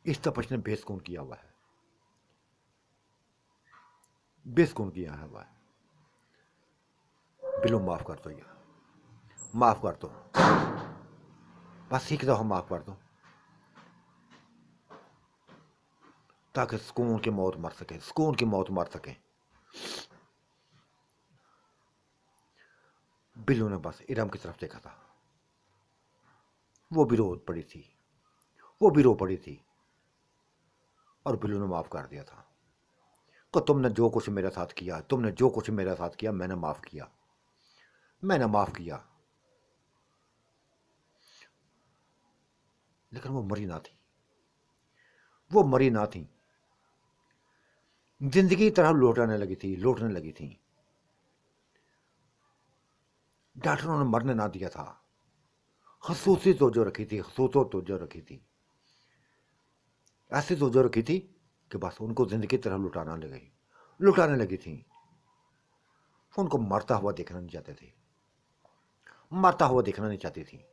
इस तपश ने बेसुकून किया हुआ है, बेसुकून किया है हुआ है। बिल्लू माफ कर दो यार, माफ कर दो, बस सीख दो, हम माफ कर दो, ताकि सुकून की मौत मर सके, सुकून की मौत मर सके। बिल्लू ने बस इरम की तरफ देखा था, वो भी रो पड़ी थी, वो भी रो पड़ी थी, और बिल्लू ने माफ कर दिया था कि तुमने जो कुछ मेरे साथ किया, तुमने जो कुछ मेरे साथ किया, मैंने माफ किया, मैंने माफ किया। लेकिन वो मरी ना थी, वो मरी ना थी, जिंदगी की तरह लौटने लगी थी, लौटने लगी थी। डॉक्टरों ने मरने ना दिया था। खसूसी तवज्जो रखी थी, खसूसी तवज्जो रखी थी, ऐसी तवज्जो रखी थी कि बस उनको जिंदगी की तरफ लुटाने लगी थी। उनको मरता हुआ देखना नहीं चाहते थे, मरता हुआ देखना नहीं चाहती थी।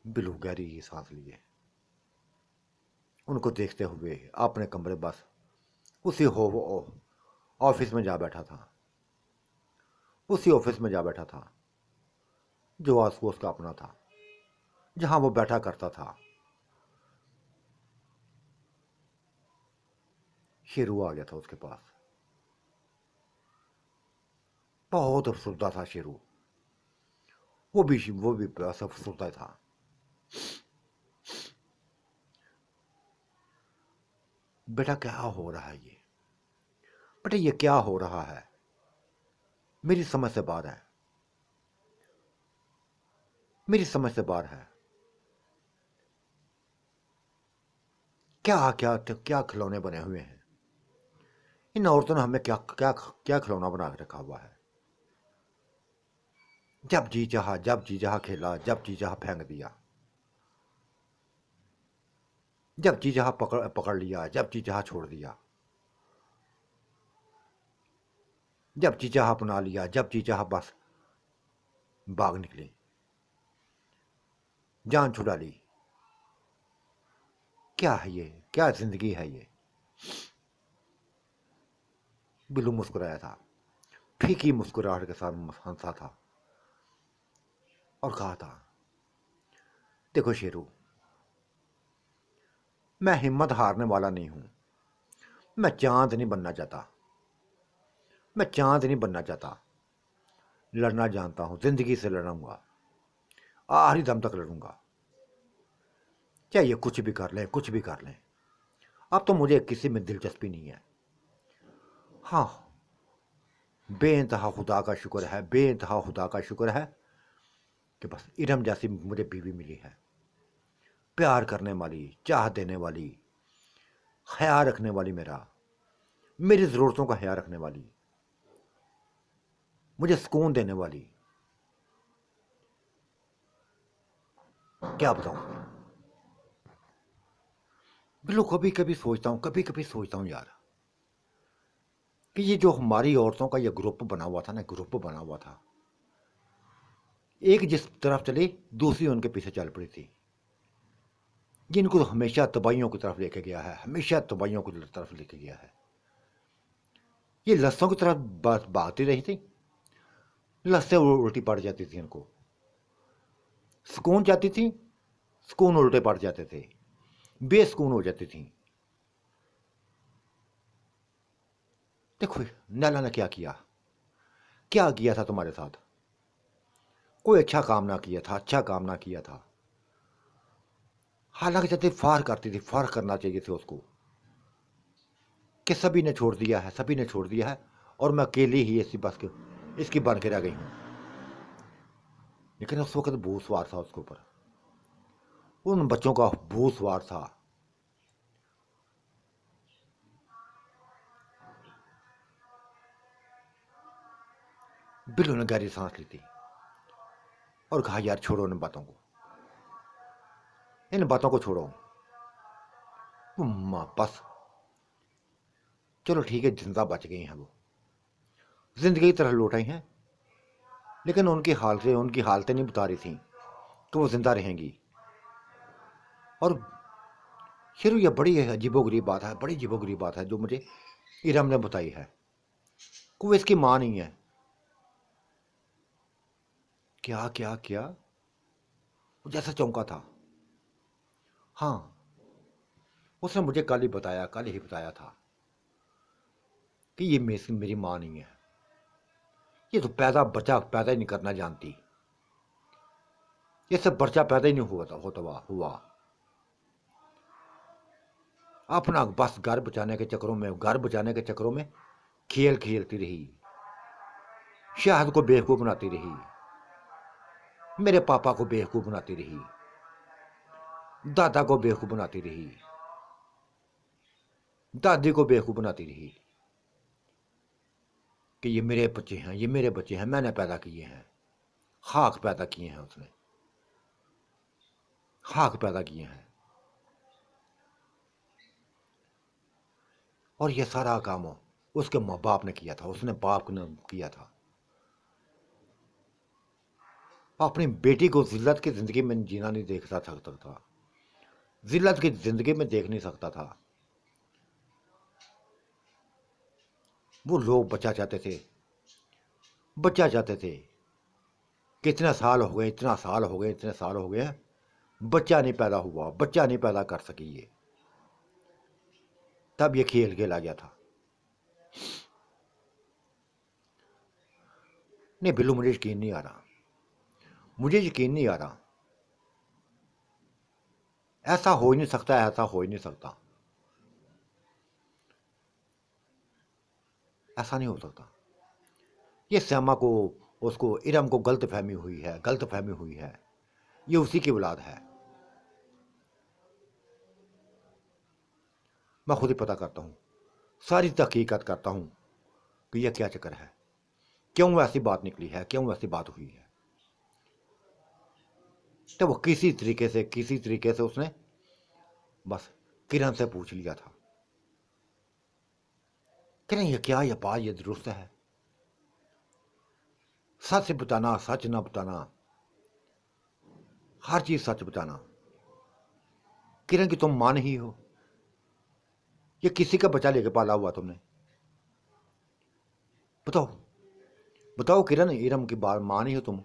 बिल्लू गहरी सांस लिए। उनको देखते हुए अपने कमरे बस उसी हो ऑफिस में जा बैठा था, उसी ऑफिस में जा बैठा था जो आज को उसका अपना था, जहां वो बैठा करता था। शेरू आ गया था उसके पास। बहुत अफसरदा था शेरू। वो भी बस अफसरदा था। बेटा क्या हो रहा है ये? बेटा ये क्या हो रहा है? मेरी समझ से बाहर है, मेरी समझ से बाहर है। क्या क्या क्या खिलौने बने हुए हैं? इन औरतों ने हमें क्या क्या क्या खिलौना बना के रखा हुआ है? जब जी चाहा खेला, जब जी चाहा फेंक दिया, जब जी चाहा पकड़ पकड़ लिया, जब जी चाहा छोड़ दिया, जब जी चाहा अपना लिया, जब जी चाहा बस भाग निकले, जान छुड़ा ली। क्या है ये? क्या जिंदगी है ये? बिल्लू मुस्कुराया था, फीकी मुस्कुराहट के साथ हंसा था और कहा था, देखो शेरू, मैं हिम्मत हारने वाला नहीं हूं। मैं चांद नहीं बनना चाहता, मैं चांद नहीं बनना चाहता। लड़ना जानता हूं, जिंदगी से लड़ूंगा, आखिरी दम तक लड़ूंगा, चाहे ये कुछ भी कर लें, कुछ भी कर लें। अब तो मुझे किसी में दिलचस्पी नहीं है। हाँ, बेइंतहा खुदा का शुक्र है, बेइंतहा खुदा का शुक्र है कि बस इरम जैसी मुझे बीवी मिली है, प्यार करने वाली, चाह देने वाली, ख्याल रखने वाली, मेरी ज़रूरतों का ख्याल रखने वाली, मुझे सुकून देने वाली। क्या बताऊं बिल्लू, कभी कभी सोचता हूं यार, कि ये जो हमारी औरतों का ये ग्रुप बना हुआ था ना, ग्रुप बना हुआ था, एक जिस तरफ चली दूसरी उनके पीछे चल पड़ी थी। जिनको हमेशा तबाहियों की तरफ लेके गया है, हमेशा तबाहियों की तरफ लेके गया है। ये लस्सों की तरफ भागती रही थी, लस्से उल्टी पड़ जाती थी इनको, सुकून जाती थी, सुकून उल्टे पड़ जाते थे, बेसुकून हो जाती थी। देखो नैला ने क्या किया था तुम्हारे साथ? कोई अच्छा काम ना किया था, अच्छा काम ना किया था। हालांकि जब फार करती थी, फार करना चाहिए था उसको, कि सभी ने छोड़ दिया है, सभी ने छोड़ दिया है और मैं अकेली ही इसी बस के इसकी बन के रह गई हूं। लेकिन उस वक्त भूत सवार था उसके ऊपर, उन बच्चों का भूत सवार था। बिल्लू ने गहरी सांस ली थी और कहा, यार छोड़ो इन बातों को, इन बातों को छोड़ो। बस चलो ठीक है, जिंदा बच गई हैं वो, जिंदगी की तरह लौट आई हैं। लेकिन उनकी हालतें नहीं बता रही थी कि वो जिंदा रहेंगी। और शुरू ये बड़ी अजीबोगरीब बात है, बड़ी अजीबोगरीब बात है जो मुझे इरम ने बताई है कि वो इसकी माँ नहीं है। क्या क्या क्या? वो जैसा चौंका था। हाँ, उसने मुझे कल ही बताया था कि ये मेरी माँ नहीं है। ये तो बच्चा पैदा ही नहीं करना जानती, ये सब बच्चा पैदा ही नहीं हुआ। अपना बस घर बचाने के चक्करों में खेल खेलती रही, शहद को बेवकूफ बनाती रही, मेरे पापा को बेवकूफ बनाती रही, दादा को बेवकूफ बनाती रही, दादी को बेवकूफ बनाती रही। कि ये मेरे बच्चे हैं, ये मेरे बच्चे हैं, मैंने पैदा किए हैं। खाक पैदा किए हैं उसने, खाक पैदा किए हैं। और ये सारा काम उसके माँ बाप ने किया था, उसने बाप ने किया था। अपनी बेटी को जिल्लत की जिंदगी में जीना नहीं देखता सकता था, जिल्लत की जिंदगी में देख नहीं सकता था। वो लोग बच्चा चाहते थे, बच्चा चाहते थे। कितने साल हो गए, इतना साल हो गए, इतने साल हो गए, बच्चा नहीं पैदा हुआ, बच्चा नहीं पैदा कर सकी ये। तब ये खेल खेला गया था। नहीं बिल्लू, मुझे यकीन नहीं आ रहा, मुझे यकीन नहीं आ रहा। ऐसा हो ही नहीं सकता, ऐसा हो ही नहीं सकता, ऐसा नहीं हो सकता। ये श्यामा को, उसको, इरम को गलत फहमी हुई है, गलत फहमी हुई है। ये उसी की औलाद है। मैं खुद ही पता करता हूँ, सारी तहकीकात करता हूँ कि यह क्या चक्कर है, क्यों ऐसी बात निकली है, क्यों ऐसी बात हुई है। तो वो किसी तरीके से उसने बस किरण से पूछ लिया था, किरण ये क्या, ये बात ये दुरुस्त है, सच बताना, सच ना बताना, हर चीज सच बताना। किरण की तुम मां नहीं हो, ये किसी का बच्चा लेके पाला हुआ तुमने? बताओ, बताओ किरण, इरम की बात मां नहीं हो तुम?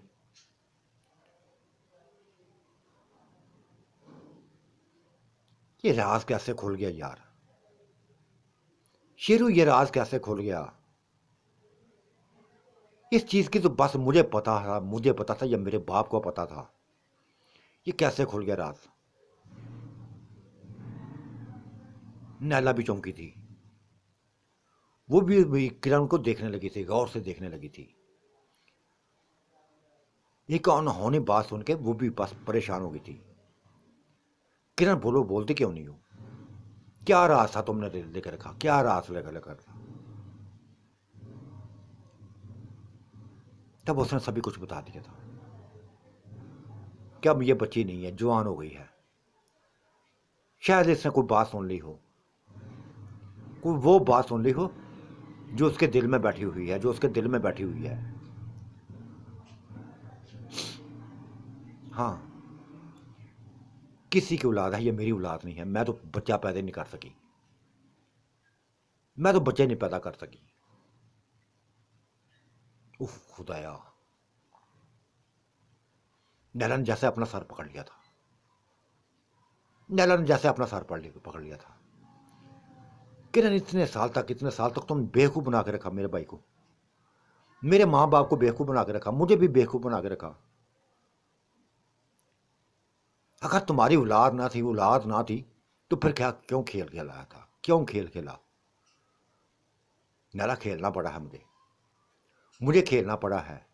ये राज कैसे खुल गया यार शेरू, ये राज कैसे खुल गया? इस चीज की तो बस मुझे पता था, मुझे पता था, या मेरे बाप को पता था। ये कैसे खुल गया राज? नैला भी चौंकी थी, वो भी किरण को देखने लगी थी, गौर से देखने लगी थी। एक अनहोनी बात सुन के वो भी बस परेशान हो गई थी। किरण बोलो, बोलती क्यों नहीं हो? क्या राज था तुमने लेकर रखा, क्या राज लेकर लेकर था? तब उसने सभी कुछ बता दिया था कि अब ये बच्ची नहीं है, जवान हो गई है। शायद इसने कोई बात सुन ली हो, कोई वो बात सुन ली हो जो उसके दिल में बैठी हुई है, जो उसके दिल में बैठी हुई है। हाँ, किसी की औलाद है, ये मेरी औलाद नहीं है। मैं तो बच्चा पैदा नहीं कर सकी, मैं तो बच्चे नहीं पैदा कर सकी। उफ खुदाया, नैला ने जैसे अपना सर पकड़ लिया था, नैला ने जैसे अपना सर पकड़ लिया था। किरण, इतने साल तक, इतने साल तक तुम बेवकूफ बना के रखा मेरे भाई को, मेरे माँ बाप को बेवकूफ बना के रखा, मुझे भी बेवकूफ बना के रखा। अगर तुम्हारी औलाद ना थी, औलाद ना थी, तो फिर क्या, क्यों खेल खेला था, क्यों खेल खेला? नैला, खेलना पड़ा है मुझे, मुझे खेलना पड़ा है।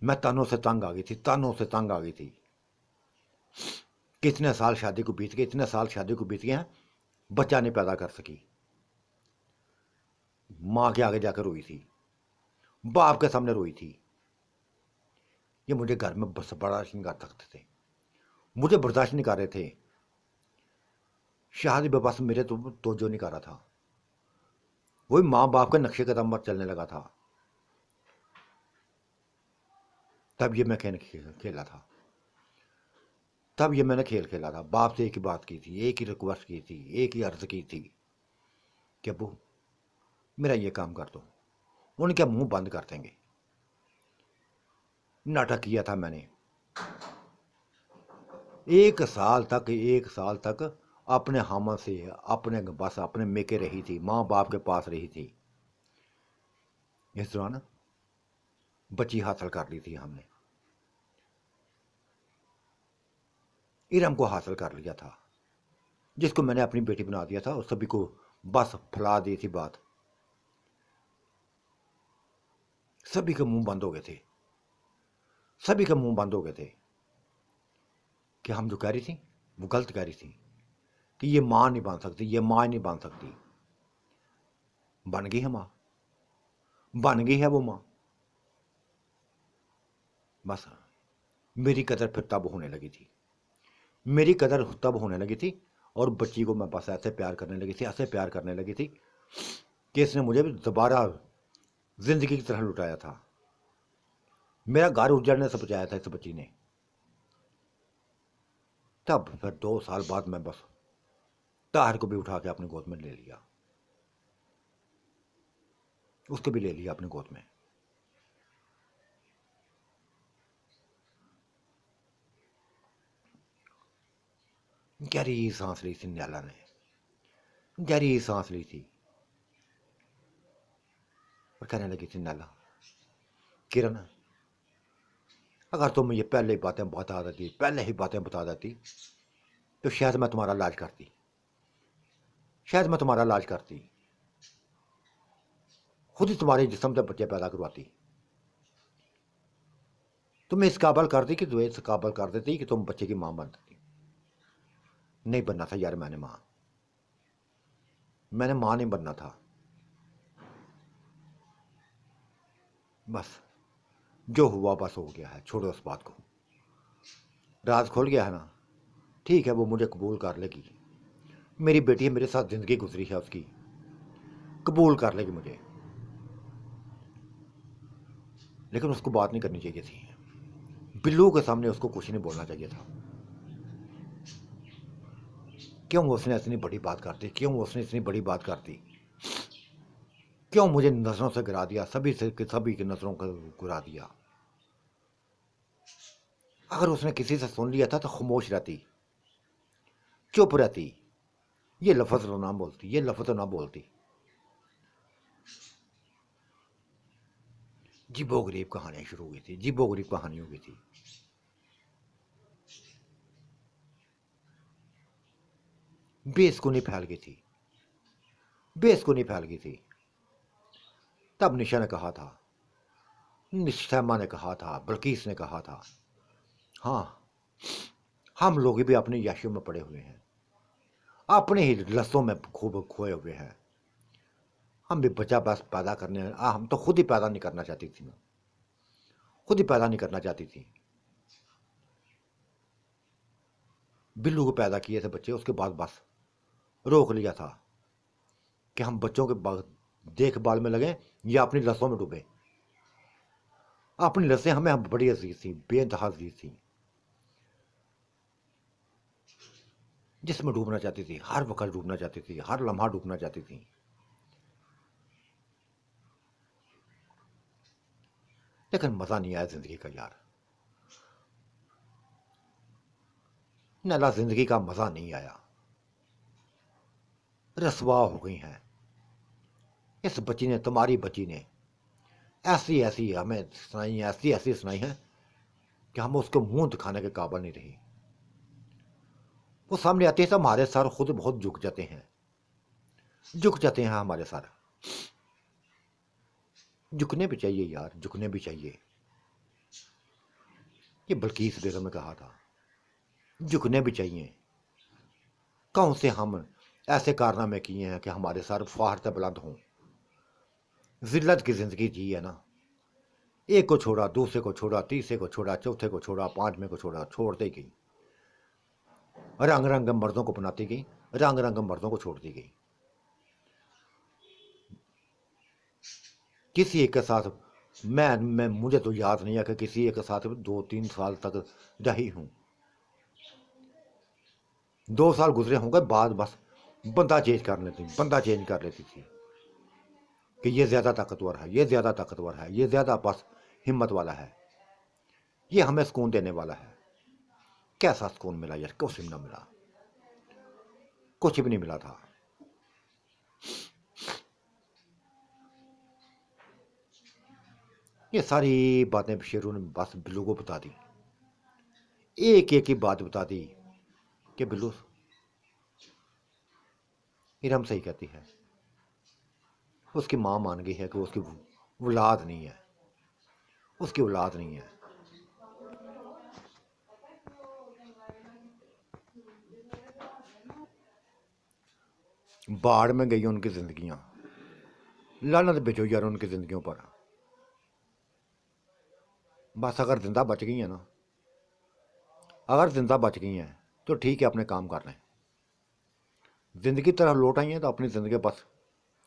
मैं तानों से तंग आ गई थी, तानों से तंग आ गई थी। कितने साल शादी को बीत गए, इतने साल शादी को बीत गए हैं, बच्चा नहीं पैदा कर सकी। मां के आगे जाकर रोई थी, बाप के सामने रोई थी। ये मुझे घर में बस बर्दाश्त नहीं कर सकते थे, मुझे बर्दाश्त नहीं कर रहे थे। शादी में बस मेरे तो जो नहीं कर रहा था, वही माँ बाप के नक्शे कदम पर चलने लगा था। तब ये मैं खेला था, तब ये मैंने खेल खेला था। बाप से एक ही बात की थी, एक ही रिक्वेस्ट की थी, एक ही अर्ज की थी कि अबू मेरा ये काम कर दो। उनके मुंह बंद कर देंगे। नाटक किया था मैंने, एक साल तक, एक साल तक अपने हम से, अपने बस अपने मेके रही थी, माँ बाप के पास रही थी। इस दौरान बच्ची हासिल कर ली थी हमने, इरम को हासिल कर लिया था, जिसको मैंने अपनी बेटी बना दिया था, और सभी को बस फैला दी थी बात। सभी के मुंह बंद हो गए थे, सभी के मुंह बंद हो गए थे कि हम जो कह रही थी वो गलत कह रही थी, कि ये मां नहीं बन सकती, ये मां नहीं बन सकती। बन गई है मां, बन गई है वो माँ। बस मेरी कदर फिर तब होने लगी थी, मेरी कदर तब होने लगी थी। और बच्ची को मैं बस ऐसे प्यार करने लगी थी, ऐसे प्यार करने लगी थी कि इसने मुझे भी दोबारा जिंदगी की तरह लुटाया था। मेरा घर उजड़ने से बचाया था इस बच्ची ने। तब फिर 2 साल बाद मैं बस ताहिर को भी उठा के अपनी गोद में ले लिया, उसको भी ले लिया अपनी गोद में। गहरी सांस ली थी नैला ने, गहरी सांस ली थी और कहने लगी थी, नैला, किरण, अगर तुम मुझे पहले ही बातें बता देती, पहले ही बातें बता देती, तो शायद मैं तुम्हारा इलाज करती, शायद मैं तुम्हारा इलाज करती, खुद ही तुम्हारे जिस्म से बच्चे पैदा करवाती। तुम्हें इस काबल कर दी कि तुम्हें इस काबल कर देती कि तुम बच्चे की मां बन सकती। नहीं बनना था यार, मैंने मां नहीं बनना था। बस जो हुआ बस हो गया है, छोड़ो उस बात को। राज खुल गया है ना, ठीक है, वो मुझे कबूल कर लेगी। मेरी बेटी है, मेरे साथ जिंदगी गुजरी है उसकी, कबूल कर लेगी मुझे। लेकिन उसको बात नहीं करनी चाहिए थी, बिल्लू के सामने उसको कुछ नहीं बोलना चाहिए था। क्यों उसने इतनी बड़ी बात कर दी, क्यों उसने इतनी बड़ी बात कर दी, क्यों मुझे नजरों से गिरा दिया, सभी की नजरों को गिरा दिया। अगर उसने किसी से सुन लिया था तो खामोश रहती, चुप रहती, ये लफ्ज तो ना बोलती, ये लफ्ज तो ना बोलती। जीबो गरीब कहानियां शुरू हुई थी, जीबो गरीब कहानी हो गई थी। बेसुनी फैल गई थी, बेसुनी फैल गई थी। तब निशा ने कहा था, निशा ने कहा था, बल्कीस ने कहा था, हाँ, हम लोग भी अपनी याशियों में पड़े हुए हैं, अपने ही लफ्जों में खूब खोए हुए हैं। हम भी बच्चा बस पैदा करने, हम तो खुद ही पैदा नहीं करना चाहती थी, मैं खुद ही पैदा नहीं करना चाहती थी। बिल्लू को पैदा किए थे बच्चे, उसके बाद बस रोक लिया था कि हम बच्चों के देखभाल में लगे या अपनी लसों में डूबे। अपनी लसें हमें हम बड़ी अजीज थी, बेइंतहा अजीज थी, जिसमें डूबना चाहती थी, हर वक्त डूबना चाहती थी, हर लम्हा डूबना चाहती थी। लेकिन मजा नहीं आया जिंदगी का यार, नैला, जिंदगी का मजा नहीं आया। रसवा हो गई हैं इस बच्ची ने, तुम्हारी बच्ची ने ऐसी ऐसी हमें सुनाई, ऐसी ऐसी सुनाई है कि हम उसको मुंह दिखाने के काबिल नहीं रही। वो सामने आते हैं तो हमारे सर खुद बहुत झुक जाते हैं, झुक जाते हैं हमारे सर। झुकने भी चाहिए यार, झुकने भी चाहिए। ये बल्कीस बेगम ने कहा था, झुकने भी चाहिए। कौन से हम ऐसे कारनामे किए हैं कि हमारे सर फाड़ से बुलंद हों। जिल्लत की जिंदगी जी है ना, एक को छोड़ा, दूसरे को छोड़ा, तीसरे को छोड़ा, चौथे को छोड़ा, पांचवें को छोड़ा, छोड़ते गई। रंग रंग मर्दों को अपनाती गई, रंग रंग मर्दों को छोड़ती गई। किसी एक के साथ मैं मुझे तो याद नहीं है कि किसी एक के साथ 2-3 साल तक रही हूं। 2 साल गुजरे होंगे बाद बस बंदा चेंज कर लेती, बंदा चेंज कर लेती थी कि ये ज्यादा ताकतवर है, ये ज्यादा ताकतवर है, ये ज्यादा बस हिम्मत वाला है, ये हमें सुकून देने वाला है। कैसा सुकून मिला यार, कुछ भी ना मिला, कुछ भी नहीं मिला था। ये सारी बातें शेरू ने बस बिल्लू को बता दी, एक एक ही बात बता दी कि बिल्लू, इरम सही कहती है, उसकी मां मान गई है कि उसकी औलाद नहीं है, उसकी औलाद नहीं है। बाढ़ में गई उनकी जिंदगियां, लानत भेजो यार उनकी ज़िंदगियों पर। बस अगर जिंदा बच गई हैं ना, अगर जिंदा बच गई हैं तो ठीक है, अपने काम कर लें। ज़िंदगी तरह लौट आई हैं तो अपनी ज़िंदगी बस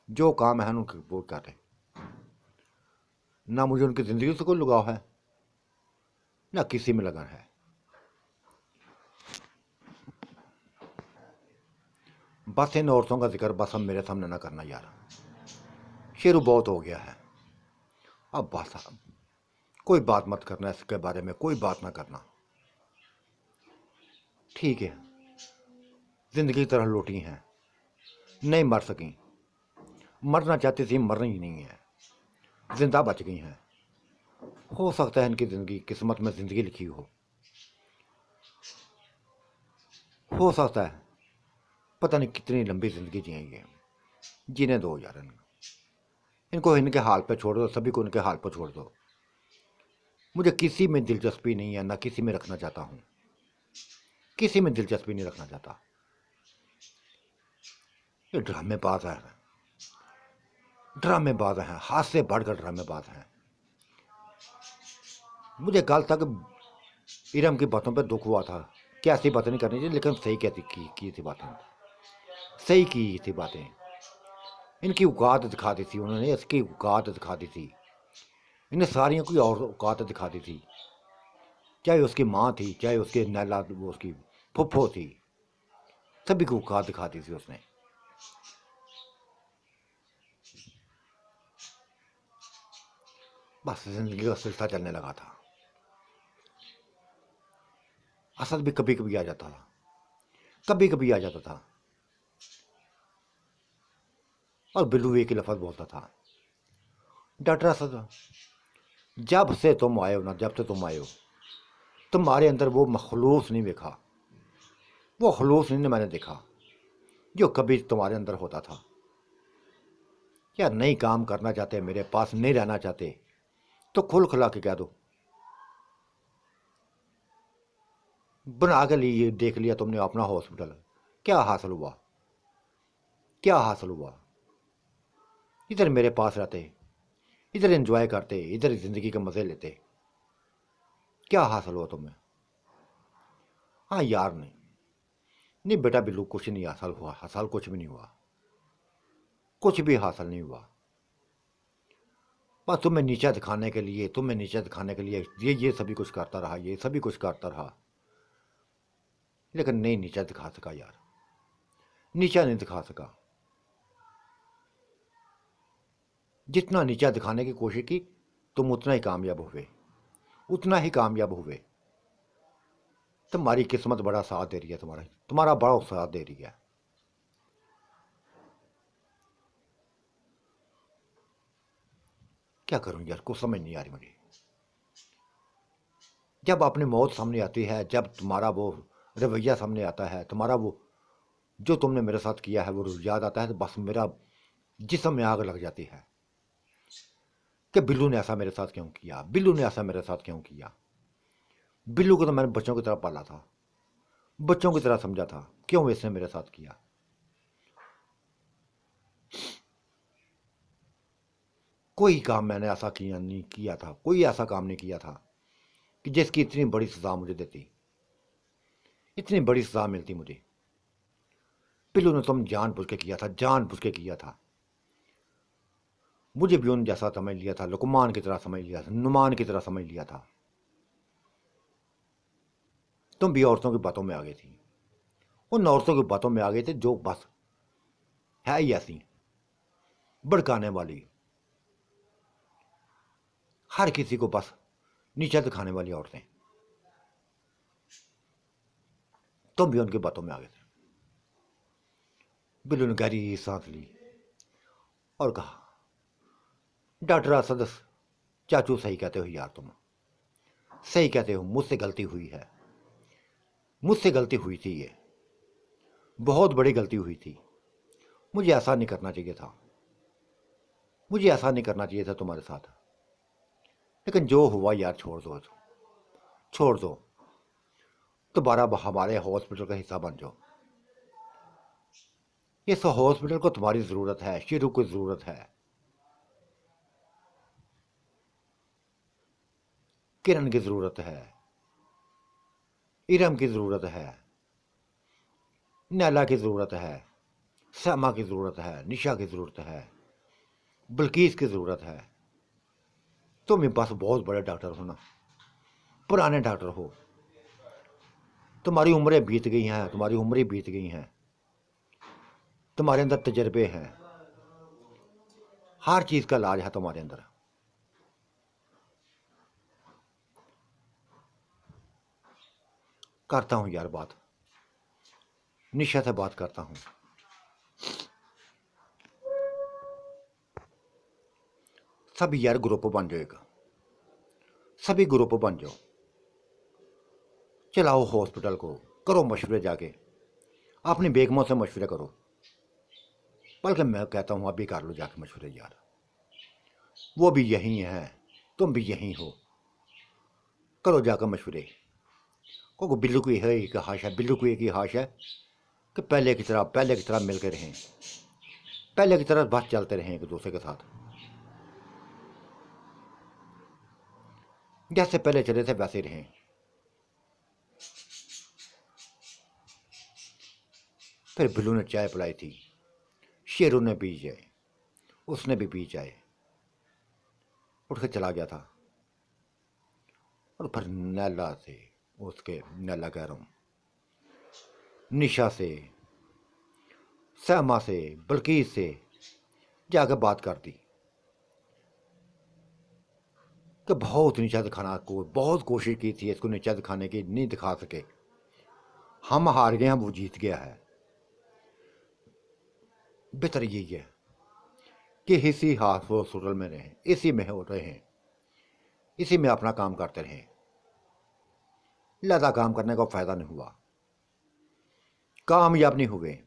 जो काम है उनके वो कर लें। ना मुझे उनकी ज़िंदगी से कोई लगाव है, ना किसी में लगन है। बस इन औरतों का जिक्र बस अब मेरे सामने ना करना यार, शेरू बहुत हो गया है। अब बस अब कोई बात मत करना, इसके बारे में कोई बात ना करना, ठीक है। ज़िंदगी की तरह लौटी हैं, नहीं मर सकी, मरना चाहती थी, मर रही नहीं है, जिंदा बच गई हैं। हो सकता है इनकी ज़िंदगी किस्मत में ज़िंदगी लिखी हो सकता है। पता नहीं कितनी लंबी ज़िंदगी जिएंगे, जीने दो यार इनको इनके हाल पे छोड़ दो, सभी को इनके हाल पर छोड़ दो। मुझे किसी में दिलचस्पी नहीं है, ना किसी में रखना चाहता हूँ, किसी में दिलचस्पी नहीं रखना चाहता। ये ड्रामेबाज है, ड्रामेबाज हैं, हाथ से बढ़कर ड्रामेबाज हैं। मुझे कल तक इरम की बातों पर दुख हुआ था कि ऐसी बातें नहीं करनी चाहिए, लेकिन सही कहती की थी बातें, सही की थी बातें। इनकी औकात दिखा दी थी उन्होंने, इसकी औकात दिखा दी थी, इन्हें सारियों की और औकात दिखा दी थी। चाहे उसकी माँ थी, चाहे उसके नैला वो उसकी फुफ्फो थी, सभी को औकात दिखा दी थी उसने। बस जिंदगी का सिलसिला चलने लगा था। असद भी कभी कभी आ जाता था, कभी कभी आ जाता था, और बिल्लू एक ही लफ्ज़ बोलता था, डॉक्टर असद, जब से तुम आए हो ना, जब से तुम आए हो, तुम्हारे अंदर वो मखलूस नहीं देखा, वो खलूस नहीं मैंने देखा जो कभी तुम्हारे अंदर होता था। क्या नहीं काम करना चाहते, मेरे पास नहीं रहना चाहते, तो खुल खुला के कह दो। बना के लिए देख लिया तुमने अपना हॉस्पिटल, क्या हासिल हुआ, क्या हासिल हुआ? इधर मेरे पास रहते, इधर एंजॉय करते, इधर जिंदगी के मजे लेते, क्या हासिल हुआ तुम्हें? हाँ यार, नहीं नहीं बेटा बिल्लू, कुछ नहीं हासिल हुआ, हासिल कुछ भी नहीं हुआ, कुछ भी हासिल नहीं हुआ। बस तुम्हें नीचा दिखाने के लिए, तुम्हें नीचा दिखाने के लिए ये सभी कुछ करता रहा, ये सभी कुछ करता रहा, लेकिन नहीं नीचा दिखा सका यार, नीचा नहीं दिखा सका। जितना नीचा दिखाने की कोशिश की, तुम उतना ही कामयाब हुए, उतना ही कामयाब हुए। तुम्हारी किस्मत बड़ा साथ दे रही है, तुम्हारा बड़ा साथ दे रही है। क्या करूं यार, कुछ समझ नहीं आ रही मुझे। जब अपनी मौत सामने आती है, जब तुम्हारा वो रवैया सामने आता है, तुम्हारा वो जो तुमने मेरे साथ किया है वो याद आता है, तो बस मेरा जिस्म में आग लग जाती है कि बिल्लू ने ऐसा मेरे साथ क्यों किया, बिल्लू ने ऐसा मेरे साथ क्यों किया। बिल्लू को तो मैंने बच्चों की तरह पाला था, बच्चों की तरह समझा था, क्यों इसने मेरे साथ किया? कोई काम मैंने ऐसा किया नहीं किया था, कोई ऐसा काम नहीं किया था कि जिसकी इतनी बड़ी सजा मुझे देती, इतनी बड़ी सजा मिलती मुझे। पिल्लू ने तुम जानबूझ के किया था, जानबूझ के किया था। मुझे भी उन जैसा समझ लिया था, लुकमान की तरह समझ लिया था, नुमान की तरह समझ लिया था। तुम भी औरतों की बातों में आ गई थी, उन औरतों की बातों में आ गए थे जो बस है ही ऐसी भड़काने वाली, हर किसी को बस नीचा दिखाने वाली औरतें। तुम भी उनकी बातों में आ गए थे। बिल्लू ने गहरी सांस ली और कहा, डॉक्टर असद, चाचू सही कहते हो यार, तुम सही कहते हो, मुझसे गलती हुई है, मुझसे गलती हुई थी, ये बहुत बड़ी गलती हुई थी। मुझे ऐसा नहीं करना चाहिए था, मुझे ऐसा नहीं करना चाहिए था तुम्हारे साथ, लेकिन जो हुआ यार छोड़ दो, छोड़ दो। दोबारा हमारे हॉस्पिटल का हिस्सा बन जाओ। इस हॉस्पिटल को तुम्हारी ज़रूरत है, शेरू को ज़रूरत है। किरण की ज़रूरत है, इरम की ज़रूरत है, नैला की ज़रूरत है, समा की ज़रूरत है, निशा की ज़रूरत है, बल्कीस की ज़रूरत है। तुम मेरे पास बहुत बड़े डॉक्टर हो ना, पुराने डॉक्टर हो, तुम्हारी उम्रें बीत गई हैं, तुम्हारी उम्रें बीत गई हैं, तुम्हारे अंदर तजर्बे हैं, हर चीज़ का इलाज है तुम्हारे अंदर। करता हूँ यार बात, निशा से बात करता हूँ। सभी यार ग्रुप बन जाओ, एक सभी ग्रुप बन जाओ, चलाओ हॉस्पिटल को, करो मशवरे जाके, अपनी बेगमों से मशवरे करो। बल्कि मैं कहता हूँ अभी कर लो जाके मशवरे यार, वो भी यहीं हैं, तुम भी यहीं हो, करो जाकर मशवरे। को बिल्लू की है एक हाश है, बिल्लू की एक ही हाश है कि पहले की तरह मिलकर रहें, पहले की तरह बस चलते रहें एक दूसरे के साथ, जैसे पहले चले थे वैसे रहें। फिर बिल्लू ने चाय पिलाई थी, शेरू ने पी चाय, उसने भी पी चाय, उठ के चला गया था। और फिर नैला से, उसके नैला कह रहा हूँ, निशा से, सहमा से, बल्कीस से जाकर बात कर दी कि बहुत नीचा दिखाना को, बहुत कोशिश की थी इसको नीचा दिखाने की, नहीं दिखा सके, हम हार गए हैं, वो जीत गया है। बेहतर यही है कि इसी हॉस्पिटल में रहें, इसी में हो रहें, इसी में अपना काम करते रहें। ज़्यादा काम करने का फायदा नहीं हुआ, कामयाब नहीं हुए।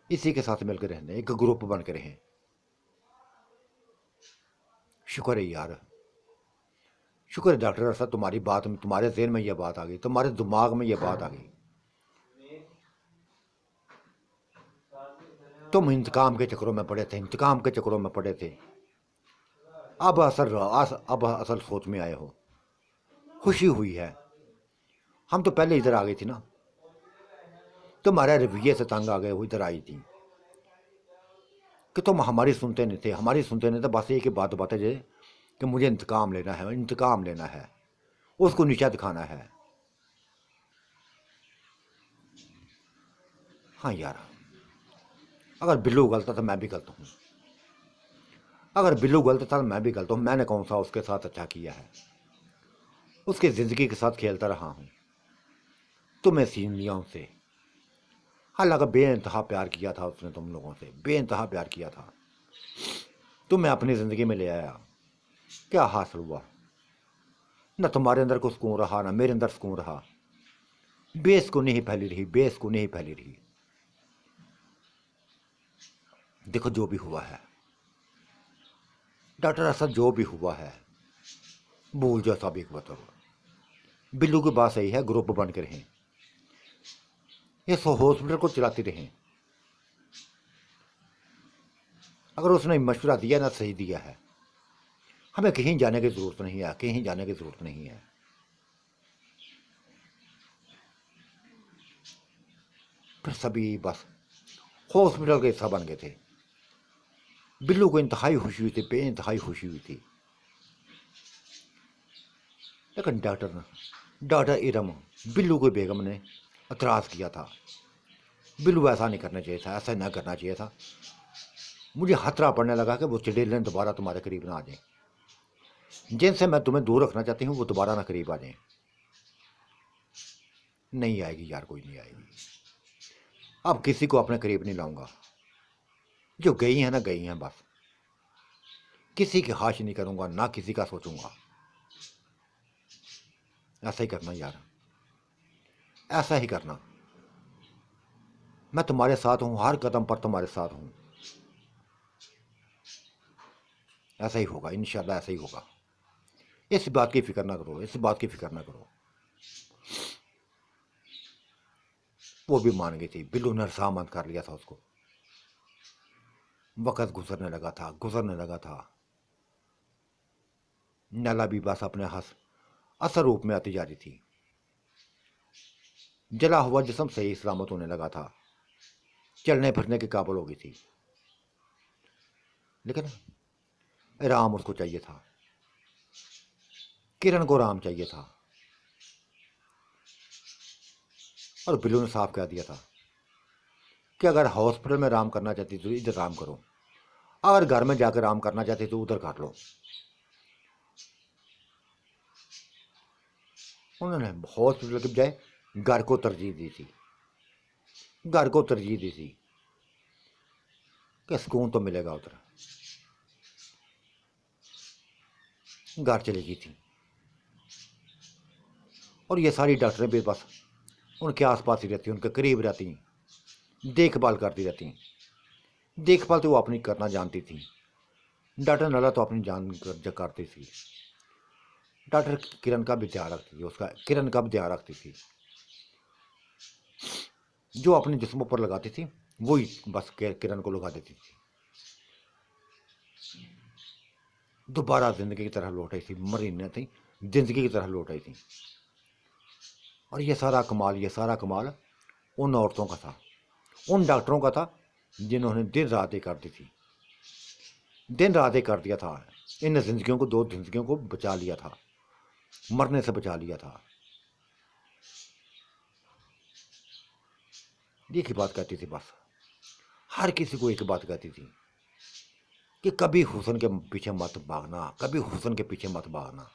इसी के साथ मिलकर रहने, एक ग्रुप बन के रहें। शुक्र है यार, शुक्र है डॉक्टर अरशद, तुम्हारी बात में, तुम्हारे जहन में यह बात आ गई, तुम्हारे दिमाग में यह बात आ गई। तुम इंतकाम के चक्करों में पड़े थे, इंतकाम के चक्करों में पड़े थे, अब असल सोच में आए हो, खुशी हुई है। हम तो पहले इधर आ गई थी ना, तुम्हारे रवैये से तंग आ गए, वो इधर आई थी कि तुम हमारी सुनते नहीं थे, हमारी सुनते नहीं थे, बस एक ही बात बात है कि मुझे इंतकाम लेना है, इंतकाम लेना है, उसको नीचा दिखाना है। हाँ यार, अगर बिल्लू गलत था तो मैं भी गलत हूँ, अगर बिल्लू गलत था तो मैं भी गलत हूँ। मैंने कौन सा उसके साथ अच्छा किया है, उसकी ज़िंदगी के साथ खेलता रहा हूँ, तुम्हें सीन लिया उससे। हालांकि बेइंतहा प्यार किया था उसने, तुम लोगों से बेइंतहा प्यार किया था, तुम्हें अपनी ज़िंदगी में ले आया, क्या हासिल हुआ? न तुम्हारे अंदर को सुकून रहा, ना मेरे अंदर सुकून रहा, बेस को नहीं फैली रही, बेस को नहीं फैली रही। देखो जो भी हुआ है डॉक्टर असद, जो भी हुआ है भूल जाओ, साबिक बताओ। बिल्लू की बात सही है, ग्रुप बन के रहें, इस हॉस्पिटल को चलाते रहें। अगर उसने मशवरा दिया ना, सही दिया है, हमें कहीं जाने की ज़रूरत नहीं है, कहीं जाने की ज़रूरत नहीं है। फिर सभी बस हॉस्पिटल के हिस्सा बन गए थे। बिल्लू को इंतहाई खुशी हुई थी, बेइंतहाई खुशी हुई थी। लेकिन डॉक्टर इरम, बिल्लू को बेगम ने एतराज़ किया था, बिल्लू ऐसा नहीं करना चाहिए था, ऐसा ना करना चाहिए था। मुझे खतरा पड़ने लगा कि वो चिड़ेलें दोबारा तुम्हारे करीब ना आ जाएं, जिनसे मैं तुम्हें दूर रखना चाहती हूँ वो दोबारा ना करीब आ जाएं। नहीं आएगी यार, कोई नहीं आएगी। अब किसी को अपने करीब नहीं लाऊंगा, जो गई हैं ना गई हैं बस। किसी की खाश नहीं करूंगा, ना किसी का सोचूंगा। ऐसा ही करना यार, ऐसा ही करना। मैं तुम्हारे साथ हूं, हर कदम पर तुम्हारे साथ हूं। ऐसा ही होगा इंशाल्लाह, ऐसा ही होगा। इस बात की फिक्र ना करो, इस बात की फिक्र ना करो। वो भी मान गई थी, बिल्लू ने रजामंद कर लिया था उसको। वक़्त गुजरने लगा था, गुजरने लगा था। नैला भी बस अपने असल रूप में आती जा रही थी। जला हुआ जिस्म सही सलामत होने लगा था, चलने फिरने के काबिल हो गई थी। लेकिन राम उसको चाहिए था, किरण को राम चाहिए था। और बिल्लू ने साफ कह दिया था कि अगर हॉस्पिटल में आराम करना चाहती तो इधर आराम करो, अगर घर में जाकर आराम करना चाहती तो उधर कर लो। उन्होंने हॉस्पिटल के बजाय घर को तरजीह दी थी, घर को तरजीह दी थी कि सुकून तो मिलेगा उधर। घर चली गई थी और ये सारी डॉक्टरें भी बस उनके आसपास ही रहती, उनके करीब रहती, देखभाल करती रहती। देखभाल तो वो अपनी करना जानती थी, डॉक्टर नला तो अपनी जान करती थी। डॉक्टर किरण का भी ध्यान रखती थी, उसका किरण का भी ध्यान रखती थी। जो अपने जिस्मों पर लगाती थी वही बस किरण को लगा देती थी। दोबारा जिंदगी की तरह लौट आई थी, मरी न थी, जिंदगी की तरह लौट आई थी। और ये सारा कमाल उन औरतों का था, उन डॉक्टरों का था जिन्होंने दिन रात एक कर दी थी, दिन रात एक कर दिया था। इन जिंदगियों को, 2 जिंदगियों को बचा लिया था, मरने से बचा लिया था। एक ही बात कहती थी बस, हर किसी को एक बात कहती थी कि कभी हुस्न के पीछे मत भागना, कभी हुस्न के पीछे मत भागना।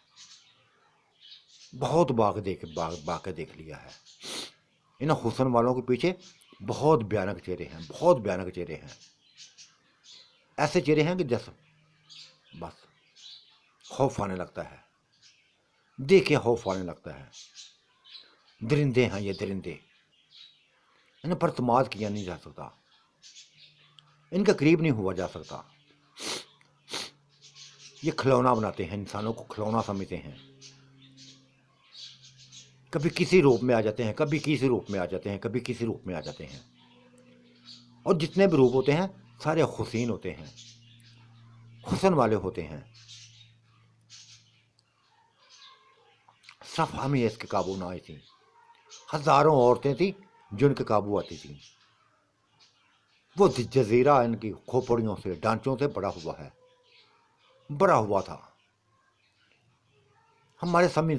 बहुत भाग के देख लिया है। इन हुस्न वालों के पीछे बहुत भयानक चेहरे हैं, बहुत भयानक चेहरे हैं। ऐसे चेहरे हैं कि जैसे बस खौफ आने लगता है, देखे खौफ आने लगता है। दरिंदे हैं ये, दरिंदे, इन पर तमाद किया नहीं जा सकता, इनके करीब नहीं हुआ जा सकता। ये खिलौना बनाते हैं, इंसानों को खिलौना समझते हैं। कभी किसी रूप में आ जाते हैं, कभी किसी रूप में आ जाते हैं, कभी किसी रूप में आ जाते हैं। और जितने भी रूप होते हैं सारे हुसैन होते हैं, हुस्न वाले होते हैं। सिर्फ हम ही इसके काबू ना आई थी, हजारों औरतें थी जो इनके काबू आती थी। वो जजीरा इनकी खोपड़ियों से, ढांचों से बड़ा हुआ है, बड़ा हुआ था। हमारे सभी